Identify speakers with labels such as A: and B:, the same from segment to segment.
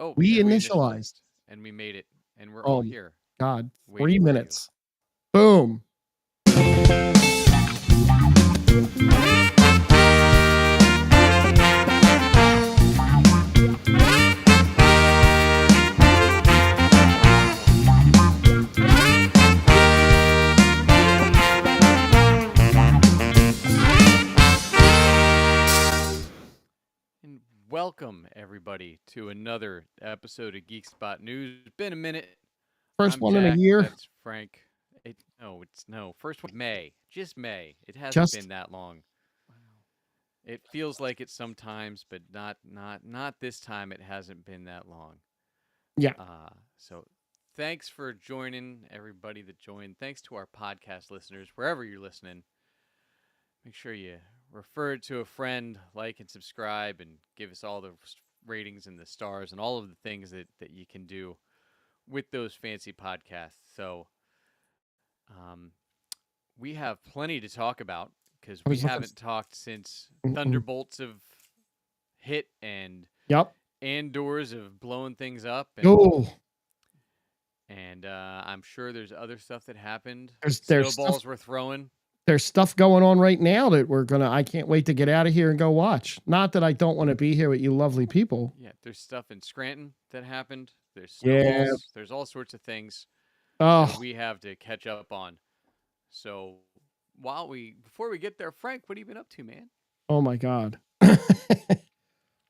A: Oh,
B: We
A: yeah, we
B: initialized.
A: initialized and we made it, and we're all
B: Oh
A: here
B: God, 3
A: waiting for you.
B: minutes. Boom.
A: And welcome everybody to another episode of Geek Spot News. It's been a minute.
B: First
A: I'm
B: one in a
A: Jack.
B: year.
A: That's Frank. No. First one, May. Just May. It hasn't
B: Just
A: been that long. It feels like it sometimes, but not this time. It hasn't been that long.
B: yeah.
A: So thanks for joining everybody that joined. Thanks to our podcast listeners, wherever you're listening. Make sure you refer it to a friend, like and subscribe, and give us all the ratings and the stars and all of the things that you can do with those fancy podcasts. So we have plenty to talk about because
B: I
A: we
B: was looking.
A: haven't talked since
B: Mm-mm.
A: Thunderbolts have hit and
B: Yep.
A: Andors have blown things up.
B: Oh,
A: And I'm sure there's other stuff that happened.
B: there's
A: Snowballs
B: stuff.
A: were throwing.
B: There's stuff going on right now that I can't wait to get out of here and go watch. Not that I don't want to be here with you lovely people.
A: Yeah, there's stuff in Scranton that happened. There's
B: Yeah.
A: snowballs. There's all sorts of things that
B: Oh,
A: we have to catch up on. So before we get there, Frank, what have you been up to, man?
B: oh my God.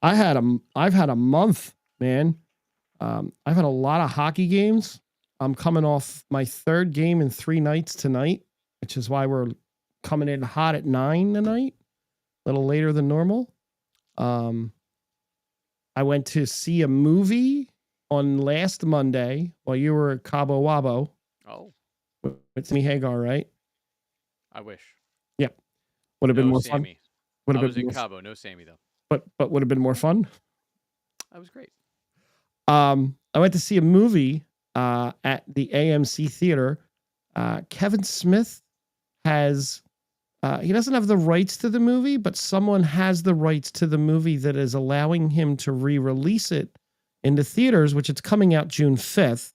B: I've had a month, man. I've had a lot of hockey games. I'm coming off my third game in 3 nights tonight, which is why we're coming in hot at 9 tonight, a little later than normal. I went to see a movie on last Monday while you were at Cabo Wabo.
A: Oh,
B: With Sammy Hagar, right?
A: I wish.
B: Yeah. Would have been more fun.
A: Sammy.
B: Would
A: I
B: have
A: was
B: been
A: in
B: more,
A: Cabo, no Sammy though.
B: but would have been more fun.
A: That was great.
B: I went to see a movie at the AMC theater. Kevin Smith has he doesn't have the rights to the movie, but someone has the rights to the movie that is allowing him to re-release it into theaters, which it's coming out June 5th.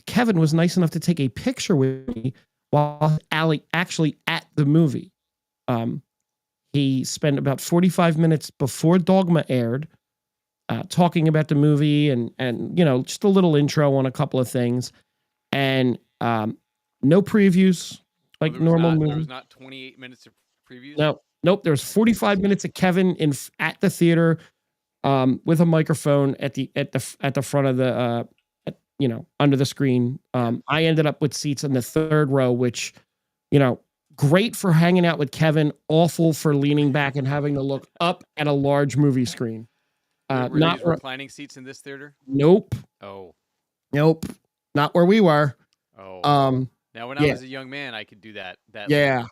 B: Kevin was nice enough to take a picture with me while Allie actually at the movie. He spent about 45 minutes before Dogma aired talking about the movie and just a little intro on a couple of things, and no previews like normal movie.
A: There was not 28 minutes of previews.
B: Nope. There was 45 minutes of Kevin at the theater with a microphone at the front of the under the screen. I ended up with seats in the third row, which great for hanging out with Kevin, awful for leaning back and having to look up at a large movie screen.
A: Were these reclining seats in this theater?
B: Nope.
A: Oh.
B: Nope. Not where we were.
A: Oh. Now, when I was a young man, I could do that.
B: Yeah.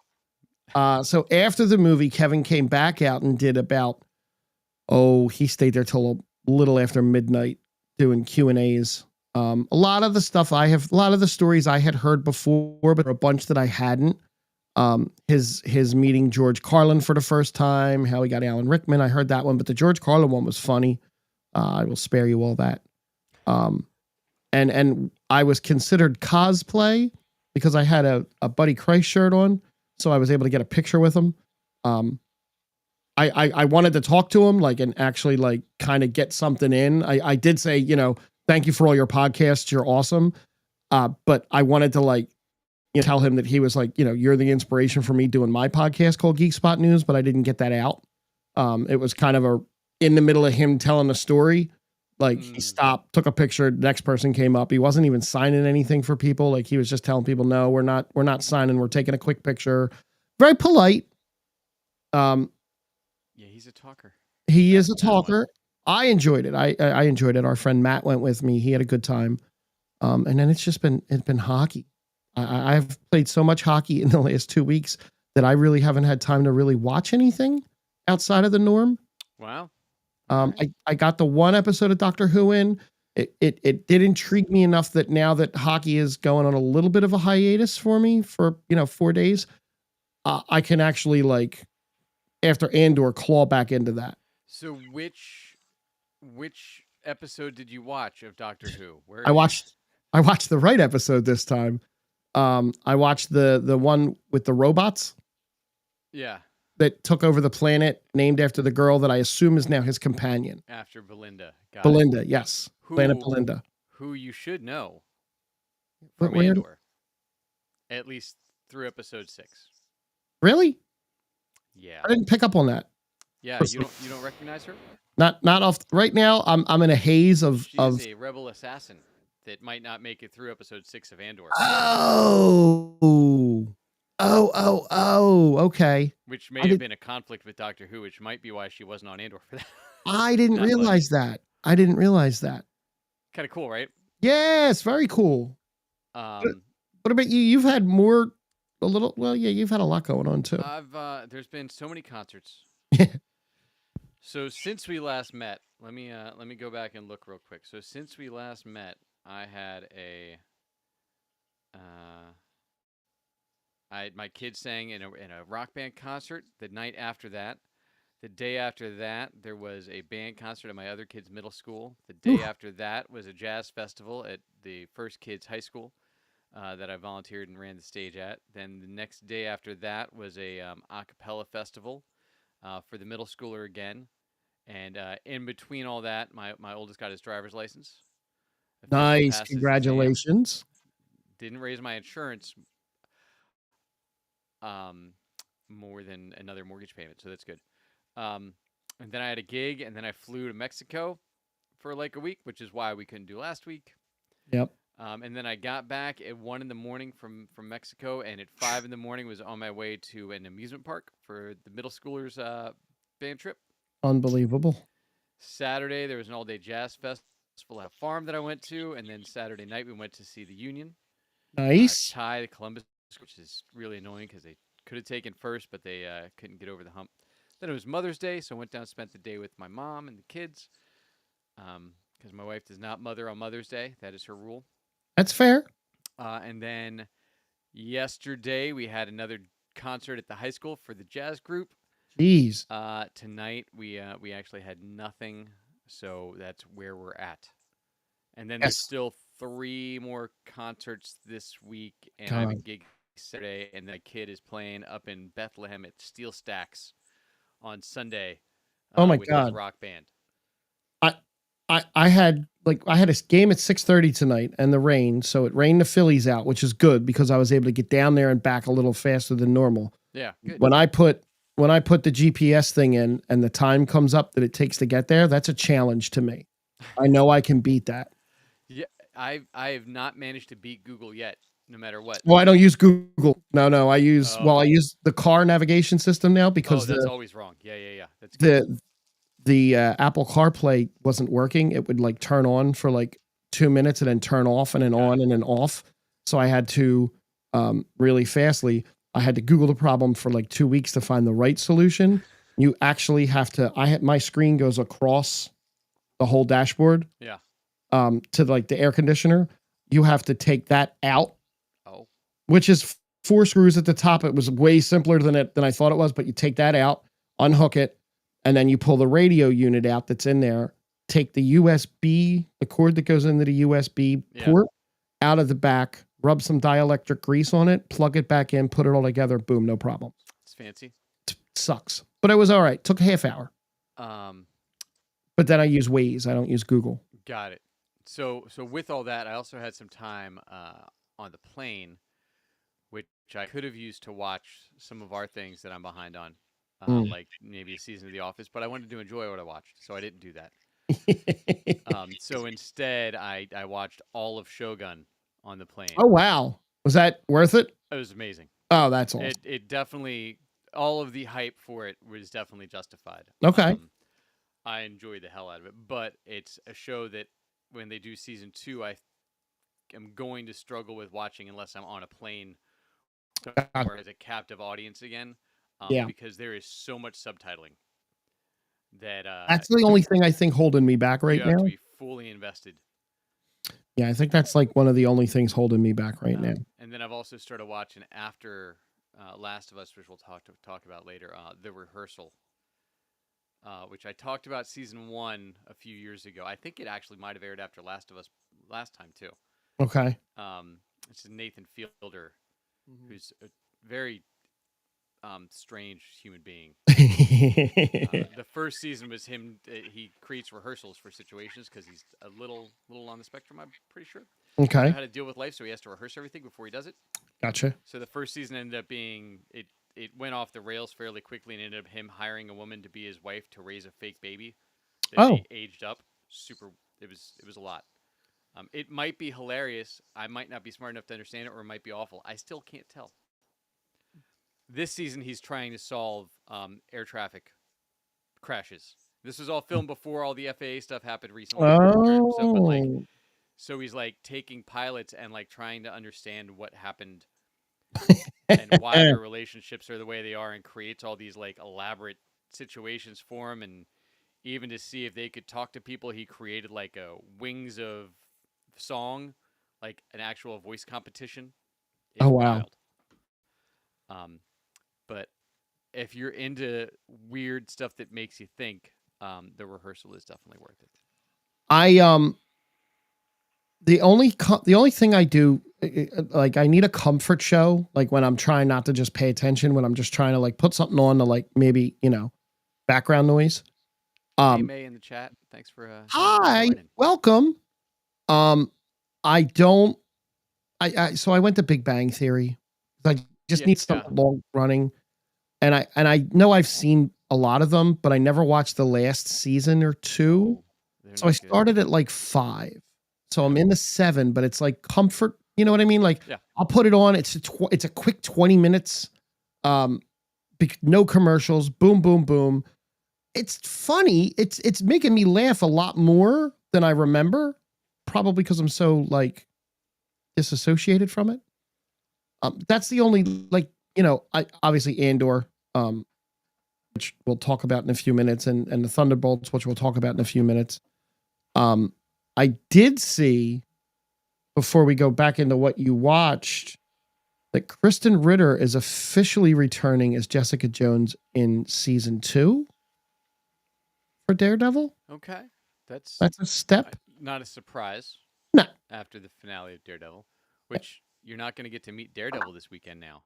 B: So after the movie, Kevin came back out and did he stayed there till a little after midnight doing Q&As. A lot of the stories I had heard before, but a bunch that I hadn't. His meeting George Carlin for the first time, how he got Alan Rickman. I heard that one, but the George Carlin one was funny. I will spare you all that. And I was considered cosplay because I had a Buddy Christ shirt on, so I was able to get a picture with him. I wanted to talk to him and actually kind of get something in. I did say, thank you for all your podcasts. You're awesome. But I wanted to tell him that he was you're the inspiration for me doing my podcast called Geek Spot News, but I didn't get that out. It was kind of in the middle of him telling a story. He stopped, took a picture. The next person came up. He wasn't even signing anything for people. He was just telling people, no, we're not signing. We're taking a quick picture. Very polite.
A: Yeah, he's a talker.
B: He is a talker. I enjoyed it. I enjoyed it. Our friend Matt went with me. He had a good time. And then it's been hockey. I've played so much hockey in the last 2 weeks that I really haven't had time to really watch anything outside of the norm.
A: Wow.
B: I got the one episode of Doctor Who in. It did intrigue me enough that now that hockey is going on a little bit of a hiatus for me for 4 days, I can actually after Andor claw back into that.
A: So which episode did you watch of Doctor Who? Where
B: I
A: is it?
B: watched the right episode this time. I watched the one with the robots
A: Yeah,
B: that took over the planet, named after the girl that I assume is now his companion.
A: after Belinda. Got it.
B: Belinda, yes. Planet
A: Who
B: Belinda.
A: who you should know
B: But
A: from
B: where?
A: Andor, at least through episode 6.
B: Really?
A: Yeah,
B: I didn't pick up on that.
A: yeah. You don't recognize her?
B: Not off right now. I'm in a haze of
A: She is a rebel assassin that might not make it through episode 6 of Andor,
B: Okay.
A: which
B: I
A: may have
B: did
A: been a conflict with Doctor Who, which might be why she wasn't on Andor for that.
B: I didn't
A: Not much.
B: realize that. I didn't realize that.
A: Kind of cool, right?
B: Yes, very cool. What about you? You've had more a little well, yeah, you've had a lot going on too.
A: There's been so many concerts. So since we last met, let me go back and look real quick. So since we last met, I had my kids sang in a rock band concert the night after that. The day after that, there was a band concert at my other kid's middle school. The day
B: Oof.
A: after that was a jazz festival at the first kid's high school that I volunteered and ran the stage at. Then the next day after that was a cappella festival for the middle schooler again. And in between all that, my oldest got his driver's license. Officially
B: Nice.
A: passed his exam.
B: Congratulations.
A: Didn't raise my insurance more than another mortgage payment, so that's good. And then I had a gig, and then I flew to Mexico for like a week, which is why we couldn't do last week.
B: Yep.
A: And then I got back at 1 in the morning from Mexico, and at 5 in the morning was on my way to an amusement park for the middle schoolers band trip.
B: Unbelievable.
A: Saturday there was an all-day jazz festival at a farm that I went to, and then Saturday night we went to see the Union.
B: Nice.
A: Tie the Columbus, which is really annoying because they could have taken first, but they couldn't get over the hump. Then it was Mother's Day, so I went down and spent the day with my mom and the kids. Because my wife does not mother on Mother's Day. That is her rule.
B: That's fair.
A: And then yesterday we had another concert at the high school for the jazz group.
B: Jeez.
A: Tonight we actually had nothing, so that's where we're at. And then there's still 3 more concerts this week, and I have a gig Saturday, and the kid is playing up in Bethlehem at Steel Stacks on Sunday.
B: Oh my
A: with
B: God.
A: his rock band.
B: I had a game at 6:30 tonight and the rain, so it rained the Phillies out, which is good because I was able to get down there and back a little faster than normal.
A: Yeah, good.
B: When I put the GPS thing in and the time comes up that it takes to get there, that's a challenge to me. I know I can beat that.
A: Yeah, I have not managed to beat Google yet, no matter what.
B: Well, I don't use Google. No, I use I use the car navigation system now because
A: that's always wrong. Yeah. That's
B: good. The Apple CarPlay wasn't working. It would like turn on for like 2 minutes and then turn off and then on and then off. So I had to really fastly. I had to Google the problem for like 2 weeks to find the right solution. You actually have to. My screen goes across the whole dashboard.
A: Yeah.
B: To like the air conditioner. You have to take that out.
A: Oh.
B: Which is 4 screws at the top. It was way simpler than I thought it was. But you take that out, unhook it. And then you pull the radio unit out that's in there, take the USB, the cord that goes into the USB port out of the back, rub some dielectric grease on it, plug it back in, put it all together, boom, no problem.
A: It's fancy.
B: It sucks. But it was all right. Took a half hour. But then I use Waze. I don't use Google.
A: Got it. So with all that, I also had some time on the plane, which I could have used to watch some of our things that I'm behind on. Like maybe a season of The Office, but I wanted to enjoy what I watched, so I didn't do that. So instead, I watched all of Shogun on the plane.
B: Oh, wow. Was that worth it?
A: It was amazing.
B: Oh, that's awesome.
A: It definitely, all of the hype for it was definitely justified.
B: Okay.
A: I enjoyed the hell out of it, but it's a show that when they do season 2, I am going to struggle with watching unless I'm on a plane or as a captive audience again. Because there is so much subtitling that
B: that's the only thing I think holding me back right
A: now.
B: You
A: have to be fully invested.
B: Yeah, I think that's like one of the only things holding me back right now.
A: And then I've also started watching after Last of Us, which we'll talk about later. The Rehearsal which I talked about season 1 a few years ago. I think it actually might have aired after Last of Us last time too.
B: Okay.
A: Um, it's Nathan Fielder,
B: Mhm.
A: who's a very strange human being. The first season was him. He creates rehearsals for situations because he's a little on the spectrum. I'm pretty sure. Doesn't know
B: Okay.
A: how to deal with life, so he has to rehearse everything before he does it.
B: Gotcha.
A: So the first season ended up being it. It went off the rails fairly quickly, and ended up him hiring a woman to be his wife to raise a fake baby that they
B: Oh,
A: aged up. Super. It was a lot. It might be hilarious. I might not be smart enough to understand it, or it might be awful. I still can't tell. This season, he's trying to solve air traffic crashes. This was all filmed before all the FAA stuff happened recently. But like,
B: oh,
A: so he's like taking pilots and like trying to understand what happened and why their relationships are the way they are, and creates all these like elaborate situations for him, and even to see if they could talk to people. He created like a Wings of song, like an actual voice competition.
B: oh
A: It's
B: wow.
A: wild. Um, but if you're into weird stuff that makes you think, the rehearsal is definitely worth it.
B: I the only thing I do like I need a comfort show like when I'm trying not to just pay attention when I'm just trying to like put something on to like maybe background noise.
A: Hey
B: Um,
A: May in the chat, thanks for
B: Hi,
A: joining.
B: welcome. Um, I don't. So I went to Big Bang Theory. I just need
A: Yeah,
B: something long running, and I know I've seen a lot of them, but I never watched the last season or two.
A: oh, they're
B: So I
A: not good.
B: started at like 5. So
A: Yeah,
B: I'm in the 7, but it's like comfort, you know what I mean? Like
A: yeah,
B: I'll put it on. It's a quick 20 minutes. Um, no commercials. Boom, boom, boom. It's funny. It's making me laugh a lot more than I remember, probably because I'm so like disassociated from it. That's the only like I obviously Andor, which we'll talk about in a few minutes, and the Thunderbolts, which we'll talk about in a few minutes. Um, I did see before we go back into what you watched that Kristen Ritter is officially returning as Jessica Jones in season 2 for Daredevil.
A: okay. That's
B: That's a step.
A: not a surprise
B: No,
A: after the finale of Daredevil, which you're not going to get to meet Daredevil this weekend now.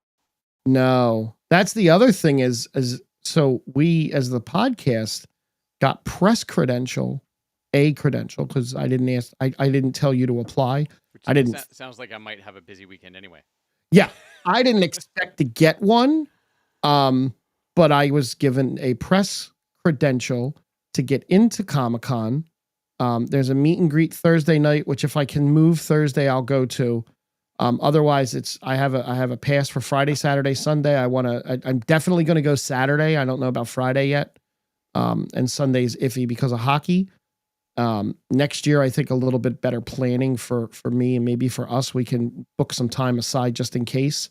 B: no. That's the other thing is so we as the podcast got press credential, a credential because I didn't tell you to apply.
A: Which
B: I didn't.
A: sounds like I might have a busy weekend anyway.
B: Yeah, I didn't expect to get one. Um, but I was given a press credential to get into Comic Con. There's a meet and greet Thursday night, which if I can move Thursday, I'll go to. Otherwise, I have a pass for Friday, Saturday, Sunday. I'm definitely going to go Saturday. I don't know about Friday yet. And Sunday's iffy because of hockey. Next year, I think a little bit better planning for me and maybe for us. We can book some time aside just in case,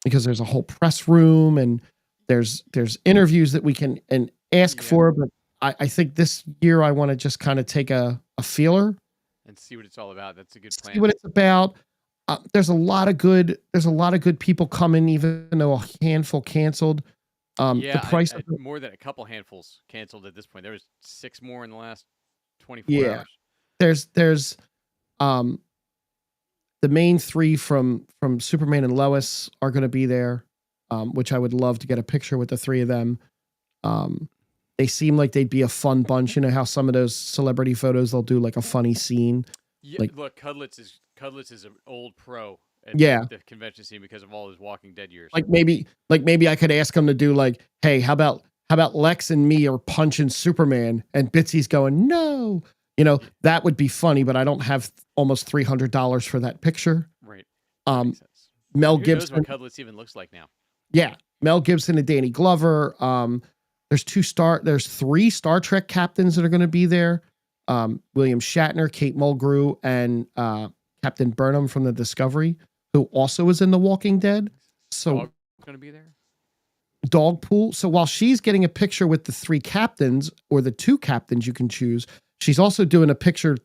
B: because there's a whole press room and there's interviews that we can and ask
A: Yeah,
B: for. But I think this year I want to just kind of take a feeler,
A: and see what it's all about. That's a good
B: see
A: plan.
B: what it's about. There's a lot of good people coming, even though a handful canceled. The
A: Yeah,
B: price of it,
A: more than a couple handfuls canceled at this point. There was 6 more in the last 24
B: yeah.
A: hours.
B: There's um the main 3 from Superman and Lois are going to be there, which I would love to get a picture with the 3 of them. Um, they seem like they'd be a fun bunch. You know how some of those celebrity photos they'll do like a funny scene,
A: Yeah,
B: like
A: look, Cudlitz is an old pro at
B: yeah,
A: the convention scene because of all his Walking Dead years.
B: like maybe I could ask them to do like, hey, how about Lex and me are punching Superman and Bitsy's going no,
A: Yeah,
B: that would be funny. But I don't have almost $300 for that picture.
A: right. That
B: Um,
A: makes sense.
B: Mel
A: And who knows what
B: Gibson.
A: Cudlitz even looks like now?
B: Yeah, Mel Gibson and Danny Glover. There's 3 Star Trek captains that are going to be there. William Shatner, Kate Mulgrew, and Captain Burnham from the Discovery, who also is in The Walking Dead. So
A: Dog going to be there?
B: Dogpool. So while she's getting a picture with the 3 captains or the 2 captains you can choose, she's also doing a picture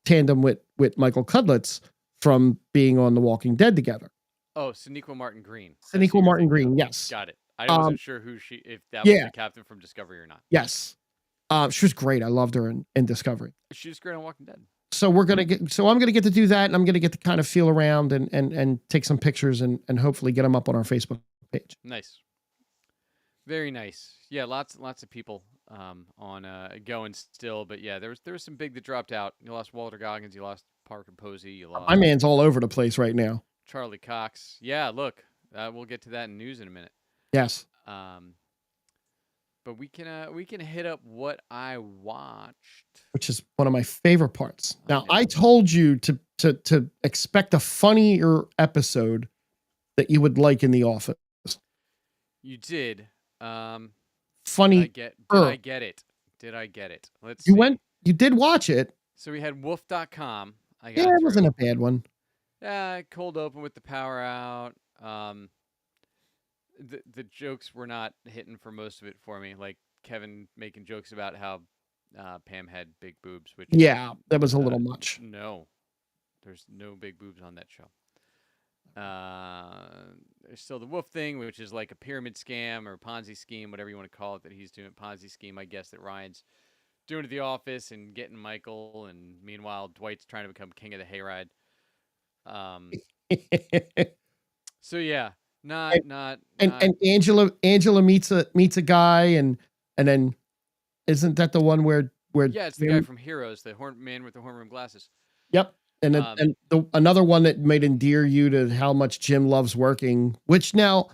B: tandem with Michael Cudlitz from being on The Walking Dead together.
A: Oh, Sonequa Martin Green. That's who
B: Sonequa
A: you're
B: Martin
A: thinking of.
B: Green, yes.
A: Got it. I
B: Um,
A: wasn't sure if that was
B: yeah,
A: the captain from Discovery or not.
B: yes. She was great. I loved her in Discovery.
A: She was great on Walking Dead.
B: So I'm gonna get to do that, and I'm gonna get to kind of feel around and take some pictures and hopefully get them up on our Facebook page.
A: Nice. Very nice. Yeah, lots of people on going still, but yeah, there was some big that dropped out. You lost Walter Goggins, you lost Parker Posey, you
B: My
A: lost
B: man's all over the place right now.
A: Charlie Cox. Yeah, look, we'll get to that in news in a minute.
B: Yes.
A: But we can hit up what I watched,
B: which is one of my favorite parts. Now,
A: I
B: I told you to expect a funnier episode that you would like in The Office.
A: You did.
B: Funny.
A: Did I get it? Did I get it? Let's
B: You
A: see.
B: you did watch it.
A: So we had wolf.com.
B: Yeah, it wasn't a bad one.
A: Yeah, cold open with the power out. The jokes were not hitting for most of it for me. Like Kevin making jokes about how Pam had big boobs, which
B: yeah, that was a little much.
A: No, there's no big boobs on that show. There's still the wolf thing, which is like a pyramid scam or Ponzi scheme, whatever you want to call it, that he's doing. Ponzi scheme, I guess, that Ryan's doing at the office and getting Michael, and meanwhile Dwight's trying to become king of the hayride. So yeah, not
B: and Angela meets a guy and then isn't that the one where
A: yeah, it's the guy from Heroes, the man with the horn rim glasses.
B: Yep. And another one that might endear you to how much Jim loves working, which now.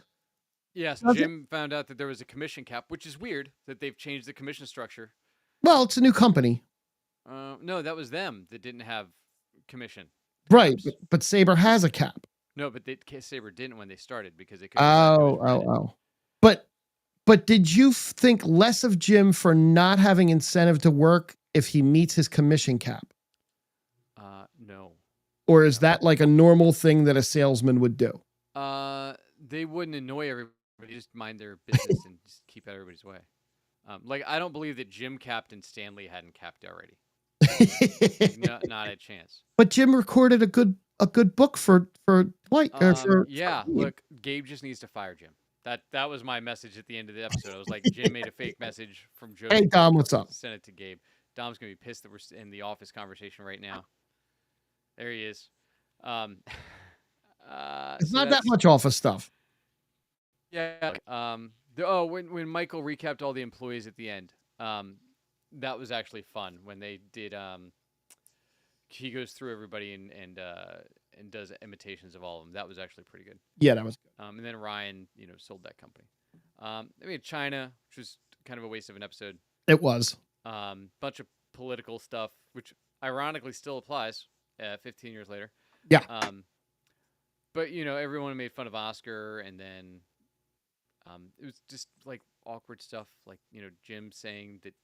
A: Yes, Jim found out that there was a commission cap, which is weird that they've changed the commission structure.
B: Well, it's a new company.
A: No, that was them that didn't have commission.
B: Right, but Sabre has a cap.
A: No, but Sabre didn't when they started because they
B: couldn't. Oh. But did you think less of Jim for not having incentive to work if he meets his commission cap?
A: No.
B: Or is that like a normal thing that a salesman would do?
A: They wouldn't annoy everybody, just mind their business and just keep out everybody's way. Like I don't believe that Jim capped and Stanley hadn't capped already. Not a chance.
B: But Jim recorded a good book for Dwight.
A: Look, Gabe just needs to fire Jim. That was my message at the end of the episode. I was like, Jim made a fake message from Joe.
B: Hey Dom, what's up?
A: Send it to Gabe. Dom's gonna be pissed that we're in the office conversation right now. There he is.
B: It's not that much office stuff.
A: Yeah. When Michael recapped all the employees at the end, that was actually fun when they did. He goes through everybody and does imitations of all of them. That was actually pretty good.
B: Yeah, that was good.
A: And then Ryan, sold that company. China, which was kind of a waste of an episode.
B: It was.
A: Bunch of political stuff, which ironically still applies 15 years later.
B: Yeah.
A: But everyone made fun of Oscar, and then it was just like awkward stuff, like Jim saying that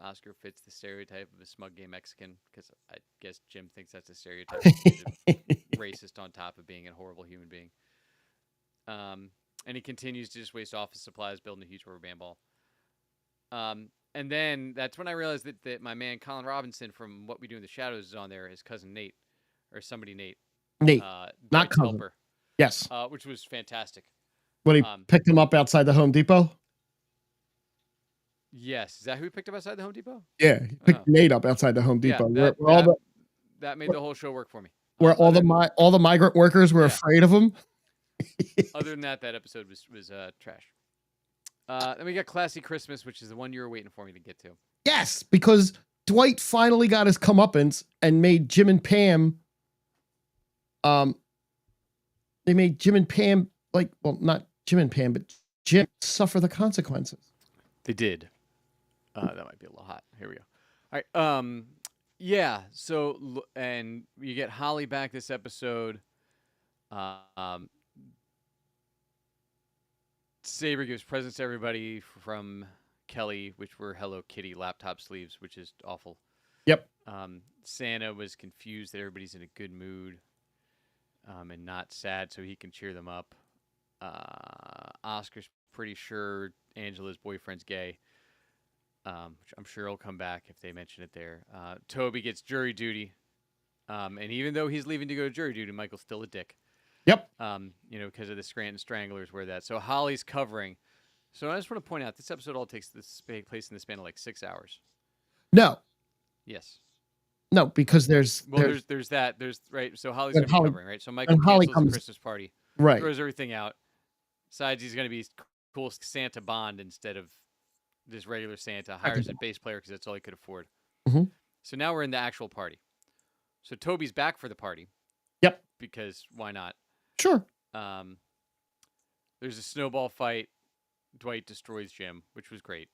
A: Oscar fits the stereotype of a smug gay Mexican, because I guess Jim thinks that's a stereotype. Racist on top of being a horrible human being. And he continues to just waste office supplies building a huge rubber band ball. And then that's when I realized that my man Colin Robinson from What We Do in the Shadows is on there, his cousin Nate, or somebody Nate.
B: Nate, not cousin.
A: Helper.
B: Yes.
A: Which was fantastic.
B: When he picked him up outside the Home Depot?
A: Yes. Is that who he picked up outside the Home Depot?
B: Yeah, he picked Nate up outside the Home Depot.
A: Yeah, that made the whole show work for me.
B: Where all the migrant workers were afraid of him.
A: Other than that episode was trash. Then we got Classy Christmas, which is the one you were waiting for me to get to.
B: Yes, because Dwight finally got his comeuppance and made Jim and Pam. They made Jim and Pam not Jim and Pam, but Jim suffer the consequences.
A: They did. That might be a little hot. Here we go. All right. Yeah. So, and you get Holly back this episode. Sabre gives presents to everybody from Kelly, which were Hello Kitty laptop sleeves, which is awful.
B: Yep.
A: Santa was confused that everybody's in a good mood and not sad, so he can cheer them up. Oscar's pretty sure Angela's boyfriend's gay, which I'm sure will come back if they mention it there. Toby gets jury duty, and even though he's leaving to go to jury duty, Michael's still a dick.
B: Yep.
A: Because of the Scranton Stranglers wear that. So Holly's covering. So I just want to point out, this episode all takes place in the span of like 6 hours.
B: No,
A: Yes.
B: no, because there's
A: Well, there's that. There's right. So Holly's
B: when
A: gonna be
B: Holly
A: covering, right? So Michael
B: when Holly
A: cancels the
B: comes
A: Christmas party,
B: right.
A: throws everything out, decides he's gonna be cool Santa Bond instead of this regular Santa. Hires a bass player because that's all he could afford.
B: Mm-hmm.
A: So now we're in the actual party. So Toby's back for the party
B: Yep.
A: because why not?
B: Sure.
A: Um, there's a snowball fight. Dwight destroys Jim, which was great.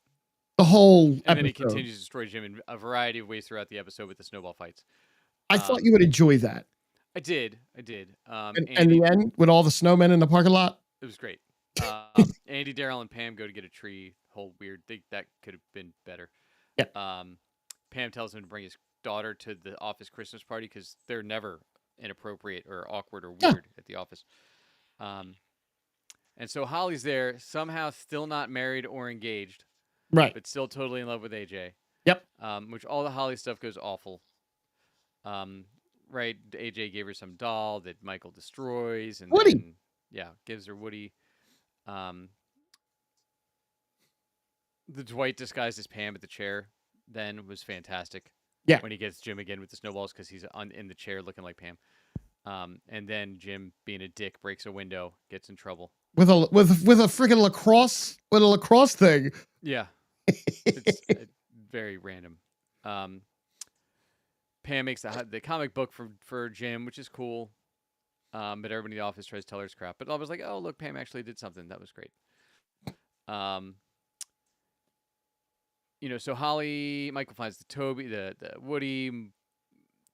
B: The whole
A: And then he
B: episode.
A: continues to destroy Jim in a variety of ways throughout the episode with the snowball fights.
B: I thought you would enjoy that.
A: I did.
B: And
A: Andy,
B: the end with all the snowmen in the parking lot.
A: it was great. Andy, Daryl, and Pam go to get a tree. Whole weird thing that could have been better.
B: Yeah.
A: Pam tells him to bring his daughter to the office Christmas party because they're never inappropriate or awkward or weird at the office. And so Holly's there, somehow still not married or engaged,
B: Right.
A: but still totally in love with AJ.
B: Yep.
A: Which all the Holly stuff goes awful. Right, AJ gave her some doll that Michael destroys, and
B: Woody.
A: then gives her Woody. The Dwight disguised as Pam at the chair then was fantastic.
B: Yeah.
A: When he gets Jim again with the snowballs because he's in the chair looking like Pam. And then Jim, being a dick, breaks a window, gets in trouble
B: with a freaking lacrosse thing.
A: Yeah, it's very random. Pam makes the comic book for Jim, which is cool. But everybody in the office tries to tell her it's crap. But I was like, oh look, Pam actually did something. That was great. So Michael finds the Toby, the Woody,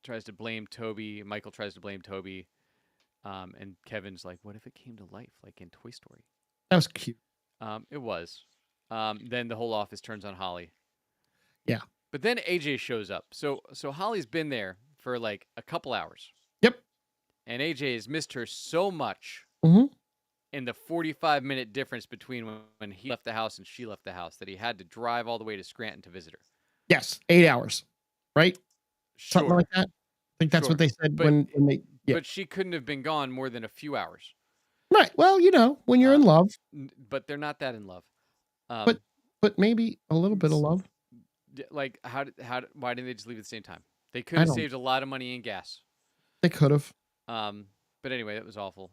A: tries to blame Toby. Michael tries to blame Toby. And Kevin's like, what if it came to life, like in Toy Story?
B: That was cute.
A: It was. Then the whole office turns on Holly.
B: Yeah.
A: But then AJ shows up. So Holly's been there for like a couple hours.
B: Yep.
A: And AJ has missed her so much in the 45-minute difference between when he left the house and she left the house that he had to drive all the way to Scranton to visit her.
B: Yes, 8 hours, right?
A: Sure.
B: Something like that. I think that's what they said when they. Yeah.
A: But she couldn't have been gone more than a few hours.
B: Right. Well, when you're in love.
A: But they're not that in love.
B: But maybe a little bit of love.
A: Like why didn't they just leave at the same time? They could have saved a lot of money in gas.
B: They could have.
A: But anyway, that was awful.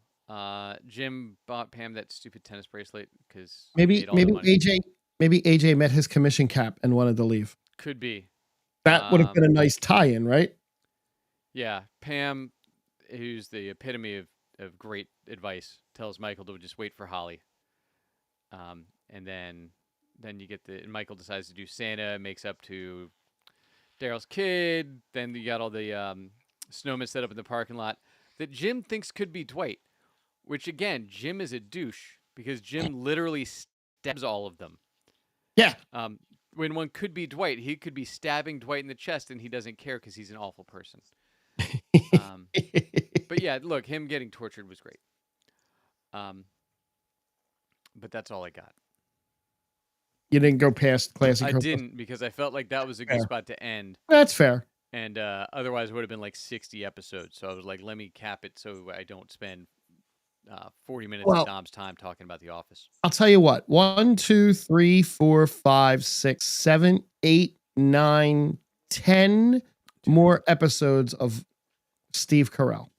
A: Jim bought Pam that stupid tennis bracelet because
B: maybe AJ met his commission cap and wanted to leave.
A: Could be.
B: That would have been a nice tie-in, right?
A: Yeah, Pam, who's the epitome of great advice, tells Michael to just wait for Holly. And then you get Michael decides to do Santa, makes up to Daryl's kid. Then you got all the snowmen set up in the parking lot that Jim thinks could be Dwight. Which again, Jim is a douche because Jim literally stabs all of them.
B: Yeah.
A: When one could be Dwight, he could be stabbing Dwight in the chest, and he doesn't care because he's an awful person. But yeah, look, him getting tortured was great. But that's all I got.
B: You didn't go past classic.
A: I didn't because I felt like that was a good spot to end.
B: That's fair.
A: And otherwise, it would have been like 60 episodes. So I was like, let me cap it so I don't spend 40 minutes of Dom's time talking about The Office.
B: I'll tell you what. 1, 2, 3, 4, 5, 6, 7, 8, 9, 10 more episodes of Steve Carell.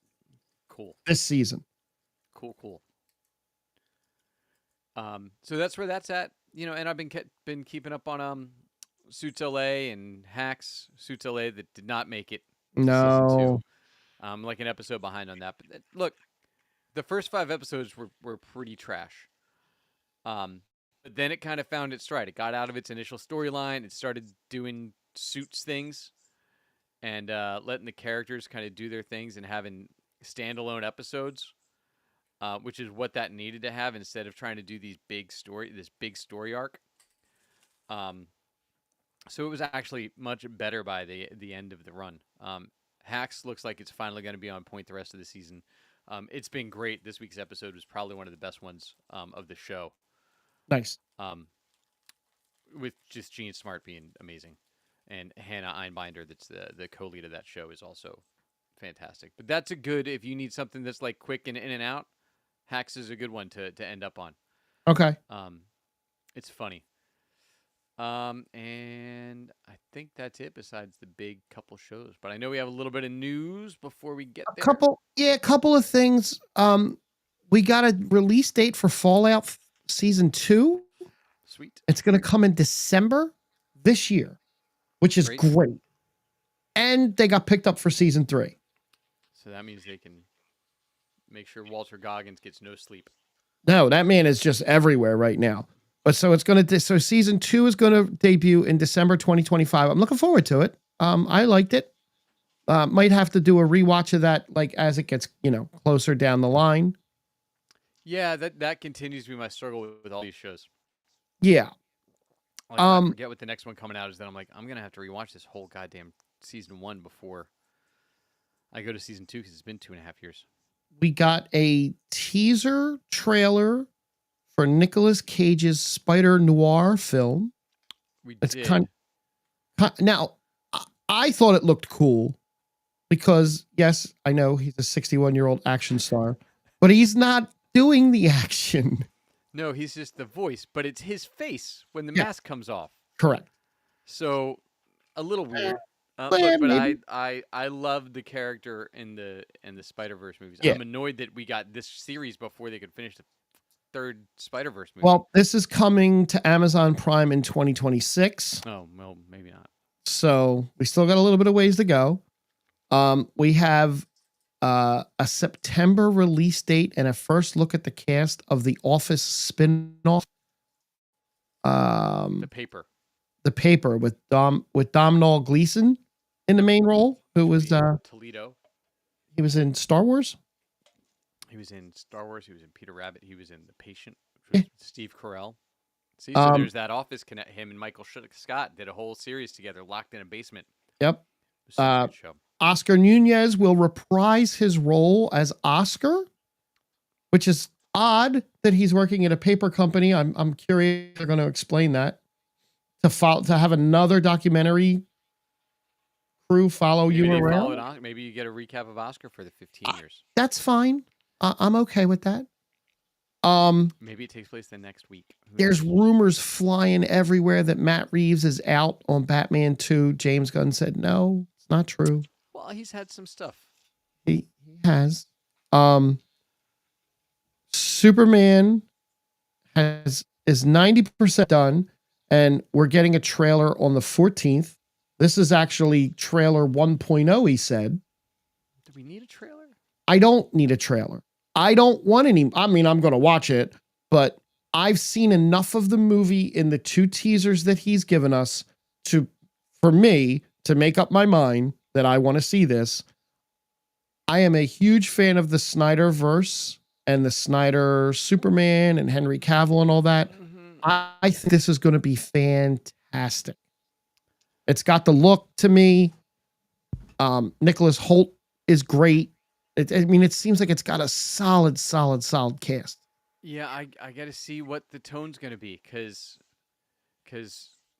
A: Cool.
B: This season.
A: Cool. So that's where that's at. And I've been keeping up on Suits LA and Hacks. Suits LA that did not make it.
B: No.
A: Season 2. I'm like an episode behind on that. But look, the first 5 episodes were pretty trash. But then it kind of found its stride. It got out of its initial storyline. It started doing Suits things and letting the characters kind of do their things and having standalone episodes, which is what that needed to have instead of trying to do this big story arc. So it was actually much better by the end of the run. Hacks looks like it's finally going to be on point the rest of the season. It's been great. This week's episode was probably one of the best ones of the show.
B: Nice.
A: With just Gene Smart being amazing. And Hannah Einbinder, that's the co-lead of that show, is also fantastic. But that's a good, if you need something that's like quick and in and out, Hacks is a good one to end up on.
B: Okay.
A: It's funny. And I think that's it besides the big couple shows. But I know we have a little bit of news before we get there.
B: A couple of things. We got a release date for Fallout Season 2.
A: Sweet.
B: It's going to come in December this year, which is
A: Great.
B: great. And they got picked up for Season 3.
A: So that means they can make sure Walter Goggins gets no sleep.
B: No, that man is just everywhere right now. But so so Season 2 is going to debut in December 2025. I'm looking forward to it. I liked it. Might have to do a rewatch of that, like as it gets, closer down the line.
A: Yeah, that continues to be my struggle with all these shows.
B: Yeah.
A: Like, I forget what the next one coming out is. Then I'm like, I'm gonna have to rewatch this whole goddamn season 1 before I go to season 2 because it's been 2.5 years.
B: We got a teaser trailer for Nicolas Cage's Spider Noir film.
A: It's did.
B: Now, I thought it looked cool because, yes, I know he's a 61-year-old action star, but he's not doing the action.
A: No, he's just the voice, but it's his face when the mask comes off.
B: Correct.
A: So a little weird. But I love the character in the Spider-Verse movies. Yeah. I'm annoyed that we got this series before they could finish the third Spider-Verse movie.
B: Well, this is coming to Amazon Prime in 2026.
A: Oh, well, maybe not.
B: So we still got a little bit of ways to go. We have a September release date and a first look at the cast of The Office spin-off.
A: The Paper.
B: The Paper with Domhnall Gleeson in the main role, who was
A: Toledo.
B: He was in Star Wars.
A: He was in Star Wars. He was in Peter Rabbit. He was in The Patient, which was Steve Carell. See, so there's that Office connect. Him and Michael Scott did a whole series together, locked in a basement.
B: Yep.
A: Good show.
B: Oscar Nunez will reprise his role as Oscar, which is odd that he's working at a paper company. I'm curious if they're going to explain that. To have another documentary crew follow
A: maybe
B: you
A: they
B: around.
A: Maybe you get a recap of Oscar for the 15 years.
B: That's fine. I'm okay with that.
A: Maybe it takes place the next week.
B: There's rumors flying everywhere that Matt Reeves is out on Batman 2. James Gunn said no, it's not true.
A: Well, he's had some stuff.
B: He has. Superman is 90% done, and we're getting a trailer on the 14th. This is actually trailer 1.0, he said.
A: Do we need a trailer?
B: I don't need a trailer. I don't want any. I mean, I'm going to watch it, but I've seen enough of the movie in the 2 teasers that he's given us for me to make up my mind that I want to see this. I am a huge fan of the Snyderverse and the Snyder Superman and Henry Cavill and all that. Mm-hmm. I think this is going to be fantastic. It's got the look to me. Nicholas Hoult is great. It seems like it's got a solid cast.
A: Yeah, I got to see what the tone's going to be because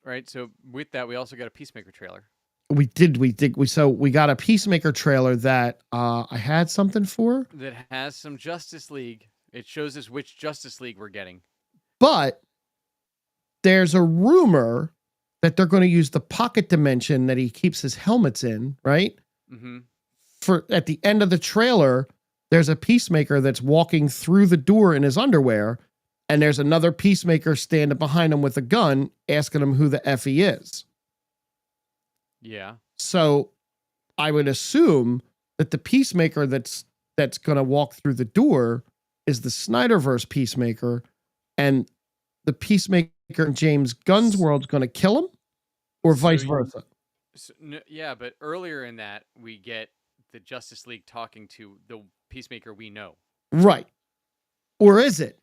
A: right. So with that, we also got a Peacemaker trailer.
B: We got a Peacemaker trailer that I had something for.
A: That has some Justice League. It shows us which Justice League we're getting.
B: But there's a rumor that they're going to use the pocket dimension that he keeps his helmets in, right?
A: Mm-hmm.
B: For at the end of the trailer, there's a Peacemaker that's walking through the door in his underwear, and there's another Peacemaker standing behind him with a gun, asking him who the F he is.
A: Yeah.
B: So I would assume that the Peacemaker that's going to walk through the door is the Snyderverse Peacemaker, and the Peacemaker in James Gunn's world's going to kill him, or vice versa.
A: Yeah, but earlier in that, we get the Justice League talking to the Peacemaker we know.
B: Right. Or is it?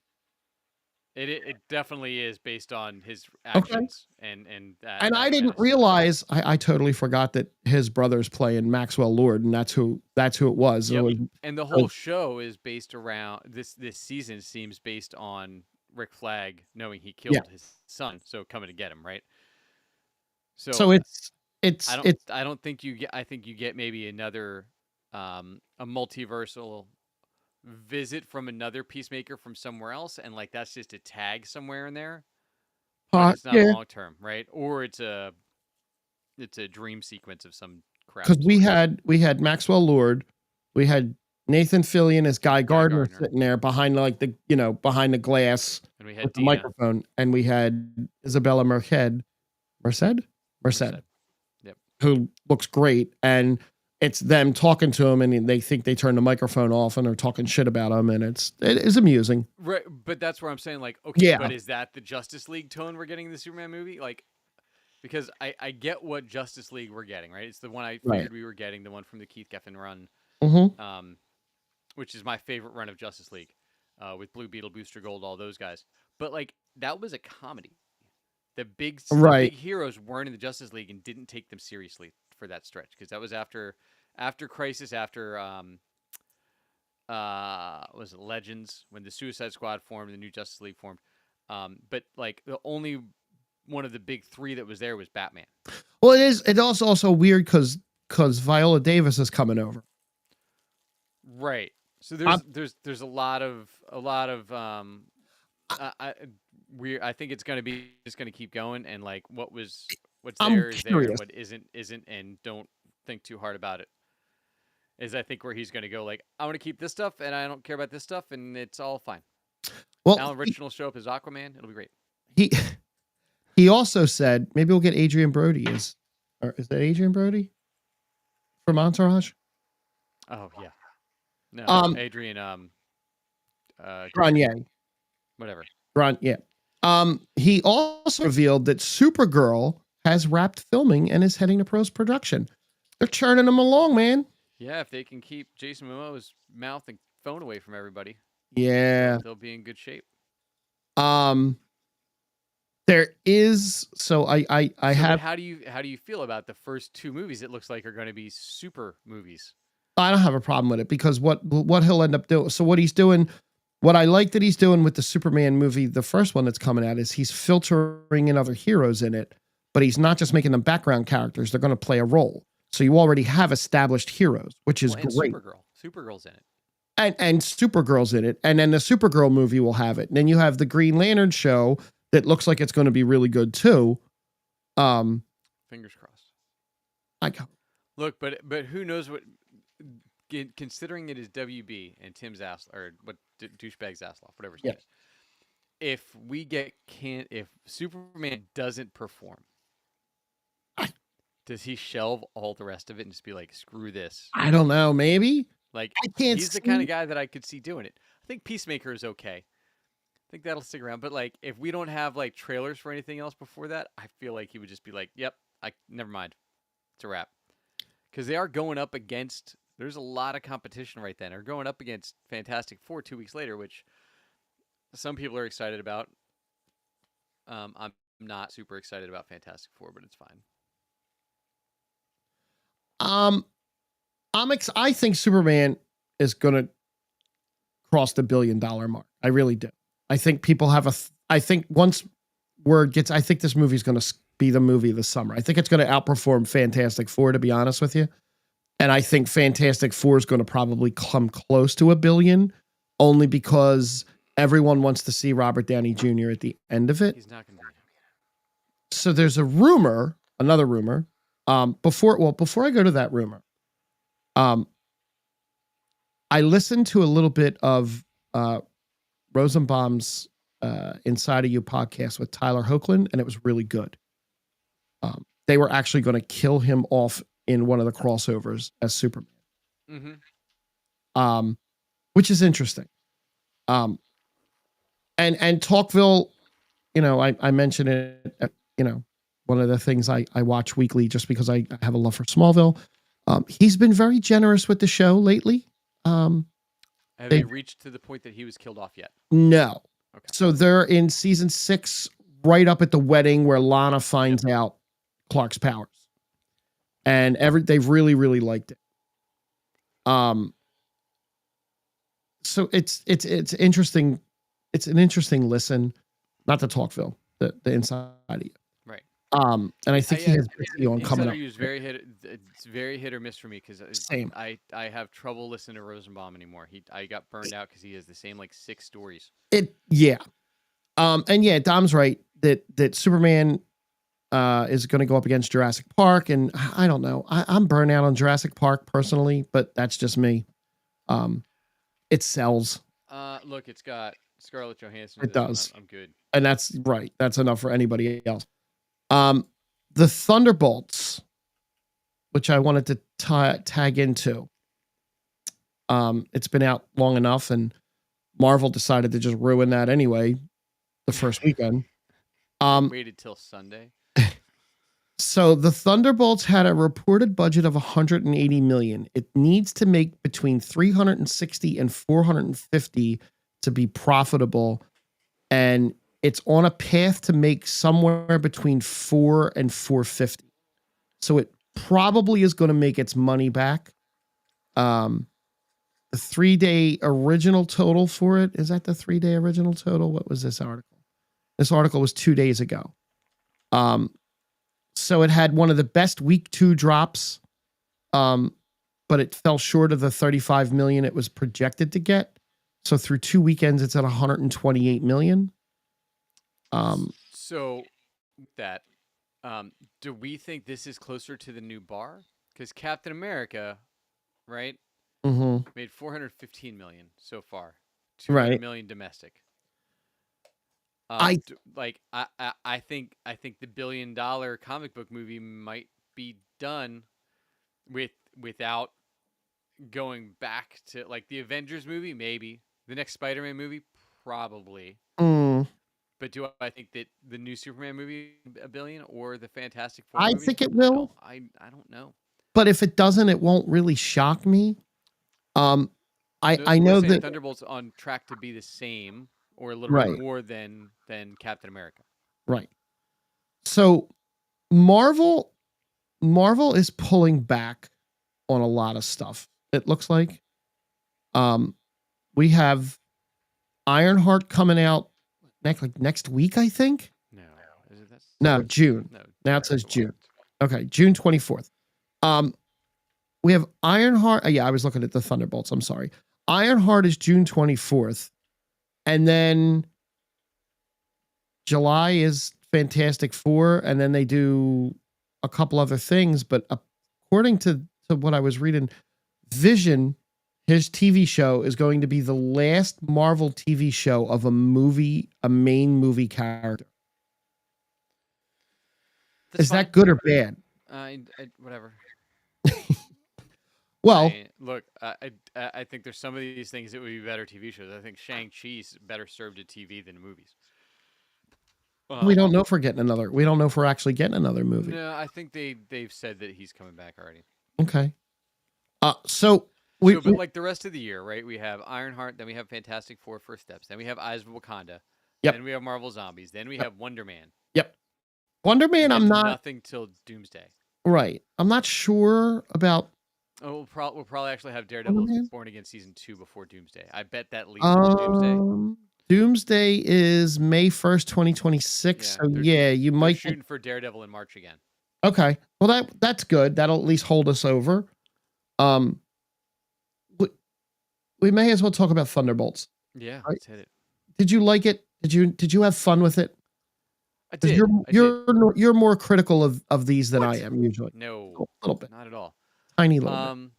A: It definitely is based on his actions and that.
B: And I didn't realize. I totally forgot that his brother's playing Maxwell Lord, and that's who it was.
A: Yep. And the whole show is based around this season seems based on Rick Flag knowing he killed his son, so coming to get him, right?
B: So it's
A: I don't think you get. I think you get maybe another a multiversal visit from another Peacemaker from somewhere else, and like that's just a tag somewhere in there, but it's not
B: Yeah,
A: long term, right? Or it's a dream sequence of some crap
B: because we
A: sort.
B: had Maxwell Lord, we had Nathan Fillion as Guy
A: Guy
B: Gardner
A: Gardner,
B: sitting there behind like the behind the glass
A: and we had
B: with the
A: Dina
B: microphone, and we had Isabella Merced,
A: Merced. Yep.
B: who looks great, and it's them talking to him, and they think they turn the microphone off, and they're talking shit about him, and it is amusing.
A: Right, but that's where I'm saying, like, okay,
B: Yeah.
A: but is that the Justice League tone we're getting in the Superman movie? Like, because I get what Justice League we're getting, right? It's the one I
B: Right.
A: figured we were getting, the one from the Keith Giffen run,
B: Mm-hmm.
A: which is my favorite run of Justice League, with Blue Beetle, Booster Gold, all those guys. But like, that was a comedy. The
B: Right.
A: big heroes weren't in the Justice League and didn't take them seriously for that stretch, because that was after Crisis, after was it Legends, when the Suicide Squad formed, the new Justice League formed. But like, the only one of the big three that was there was Batman.
B: Well, it is. It's also weird because Viola Davis is coming over.
A: Right. So
B: I'm,
A: there's a lot of I we I think it's gonna be just gonna keep going, and like what's
B: I'm
A: there is there, and
B: curious.
A: what isn't, and don't think too hard about it. Is I think where he's gonna go, like, I want to keep this stuff and I don't care about this stuff, and it's all fine.
B: Well,
A: Alan Richardson will show up as Aquaman. It'll be great.
B: he he also said maybe we'll get Adrian Brody or is that Adrian Brody from Entourage?
A: Oh yeah. No, Adrian
B: Grenier.
A: whatever.
B: Yeah. He also revealed that Supergirl has wrapped filming and is heading to post production. They're churning them along, man.
A: Yeah, if they can keep Jason Momoa's mouth and phone away from everybody,
B: Yeah.
A: they'll be in good shape.
B: There is so have.
A: How do you feel about the first two movies? It looks like are going to be super movies.
B: I don't have a problem with it because what he'll end up doing. So what he's doing, what I like that he's doing with the Superman movie, the first one that's coming out, is he's filtering in other heroes in it, but he's not just making them background characters. They're going to play a role. So you already have established heroes, which is great.
A: Supergirl's in it.
B: And Supergirl's in it. And then the Supergirl movie will have it. And then you have the Green Lantern show that looks like it's going to be really good too.
A: Fingers crossed. Look, but who knows what, considering it is WB and Tim's ass, or what, douchebag's ass off, whatever his name is. If Superman doesn't perform, does he shelve all the rest of it and just be like, screw this?
B: I don't know. Maybe.
A: Like,
B: he's
A: the kind of guy that I could see doing it. I think Peacemaker is okay. I think that'll stick around. But like, if we don't have like trailers for anything else before that, I feel like he would just be like, "Yep, never mind, it's a wrap." Because they are going up against. There's a lot of competition right then. They're going up against Fantastic Four 2 weeks later, which some people are excited about. I'm not super excited about Fantastic Four, but it's fine.
B: I think Superman is going to cross the $1 billion mark. I really do. I think people have I think once word gets, I think this movie's going to be the movie of the summer. I think it's going to outperform Fantastic Four, to be honest with you. And I think Fantastic Four is going to probably come close to $1 billion, only because everyone wants to see Robert Downey Jr. at the end of it.
A: He's not going to be.
B: So there's another rumor. Before I go to that rumor, I listened to a little bit of Rosenbaum's Inside of You podcast with Tyler Hoechlin, and it was really good. They were actually going to kill him off in one of the crossovers as Superman.
A: Mm-hmm.
B: Which is interesting. And Talkville, I mentioned it, one of the things I watch weekly just because I have a love for Smallville. He's been very generous with the show lately.
A: Have they reached to the point that he was killed off yet?
B: No.
A: Okay.
B: So they're in season 6, right up at the wedding where Lana finds out Clark's powers. And they've really, really liked it. So it's interesting. It's an interesting listen, not the Talkville, the Inside of You.
A: Right.
B: And I think he has video on coming up.
A: It's very hit or miss for me because I have trouble listening to Rosenbaum anymore. I got burned out because he has the same like 6 stories.
B: And yeah, Dom's right that Superman is going to go up against Jurassic Park, and I don't know. I'm burnt out on Jurassic Park personally, but that's just me. It sells.
A: Look, it's got Scarlett Johansson in
B: It
A: this one.
B: does,
A: I'm good.
B: and that's right. That's enough for anybody else. Um, the Thunderbolts, which I wanted to tag into. It's been out long enough, and Marvel decided to just ruin that anyway. The first weekend.
A: Waited till Sunday.
B: So the Thunderbolts had a reported budget of 180 million. It needs to make between 360 and 450 to be profitable, and it's on a path to make somewhere between 4 and 450. So it probably is going to make its money back. The 3-day original total for it, is that the 3-day original total? What was this article? This article was 2 days ago. So it had one of the best week 2 drops, but it fell short of the 35 million it was projected to get. So through 2 weekends, it's at 128 million.
A: So that, do we think this is closer to the new bar? Because Captain America, right, made 415 million so far, 200 million domestic. I think the $1 billion comic book movie might be done without going back to like the Avengers movie, maybe the next Spider-Man movie, probably. But do I think that the new Superman movie $1 billion or the Fantastic Four movie?
B: I think it will.
A: I don't know.
B: But if it doesn't, it won't really shock me. I know that
A: Thunderbolt's on track to be the same or a little bit more than Captain America.
B: Right. So Marvel is pulling back on a lot of stuff. It looks like we have Ironheart coming out next week, I think.
A: No, is it this?
B: No, June. No, now it says June. Okay, June 24th. We have Ironheart. Yeah, I was looking at the Thunderbolts. I'm sorry. Ironheart is June 24th, and then July is Fantastic Four, and then they do a couple other things. But according to what I was reading, Vision, his TV show, is going to be the last Marvel TV show of a main movie character. Is that good or bad?
A: Whatever.
B: Well,
A: look, I think there's some of these things that would be better TV shows. I think Shang-Chi's better served at TV than movies.
B: We don't know if we're getting another. We don't know if we're actually getting another movie.
A: No, I think they've said that he's coming back already.
B: Okay. But
A: like the rest of the year, right? We have Ironheart, then we have Fantastic Four: First Steps, then we have Eyes of Wakanda, then we have Marvel Zombies, then we have Wonder Man.
B: Yep. Wonder Man, I'm not
A: nothing till Doomsday.
B: Right. I'm not sure about.
A: Oh, we'll probably actually have Daredevil Born Again season 2 before Doomsday. I bet that leads into Doomsday.
B: Doomsday is May 1st, 2026. Yeah, so you might
A: shooting for Daredevil in March again.
B: Okay. Well, that's good. That'll at least hold us over. We may as well talk about Thunderbolts.
A: Yeah, right? Let's hit it.
B: Did you like it? Did you have fun with it?
A: I did.
B: You're more critical of these than I am usually.
A: No,
B: a little bit.
A: Not at all.
B: Tiny little bit.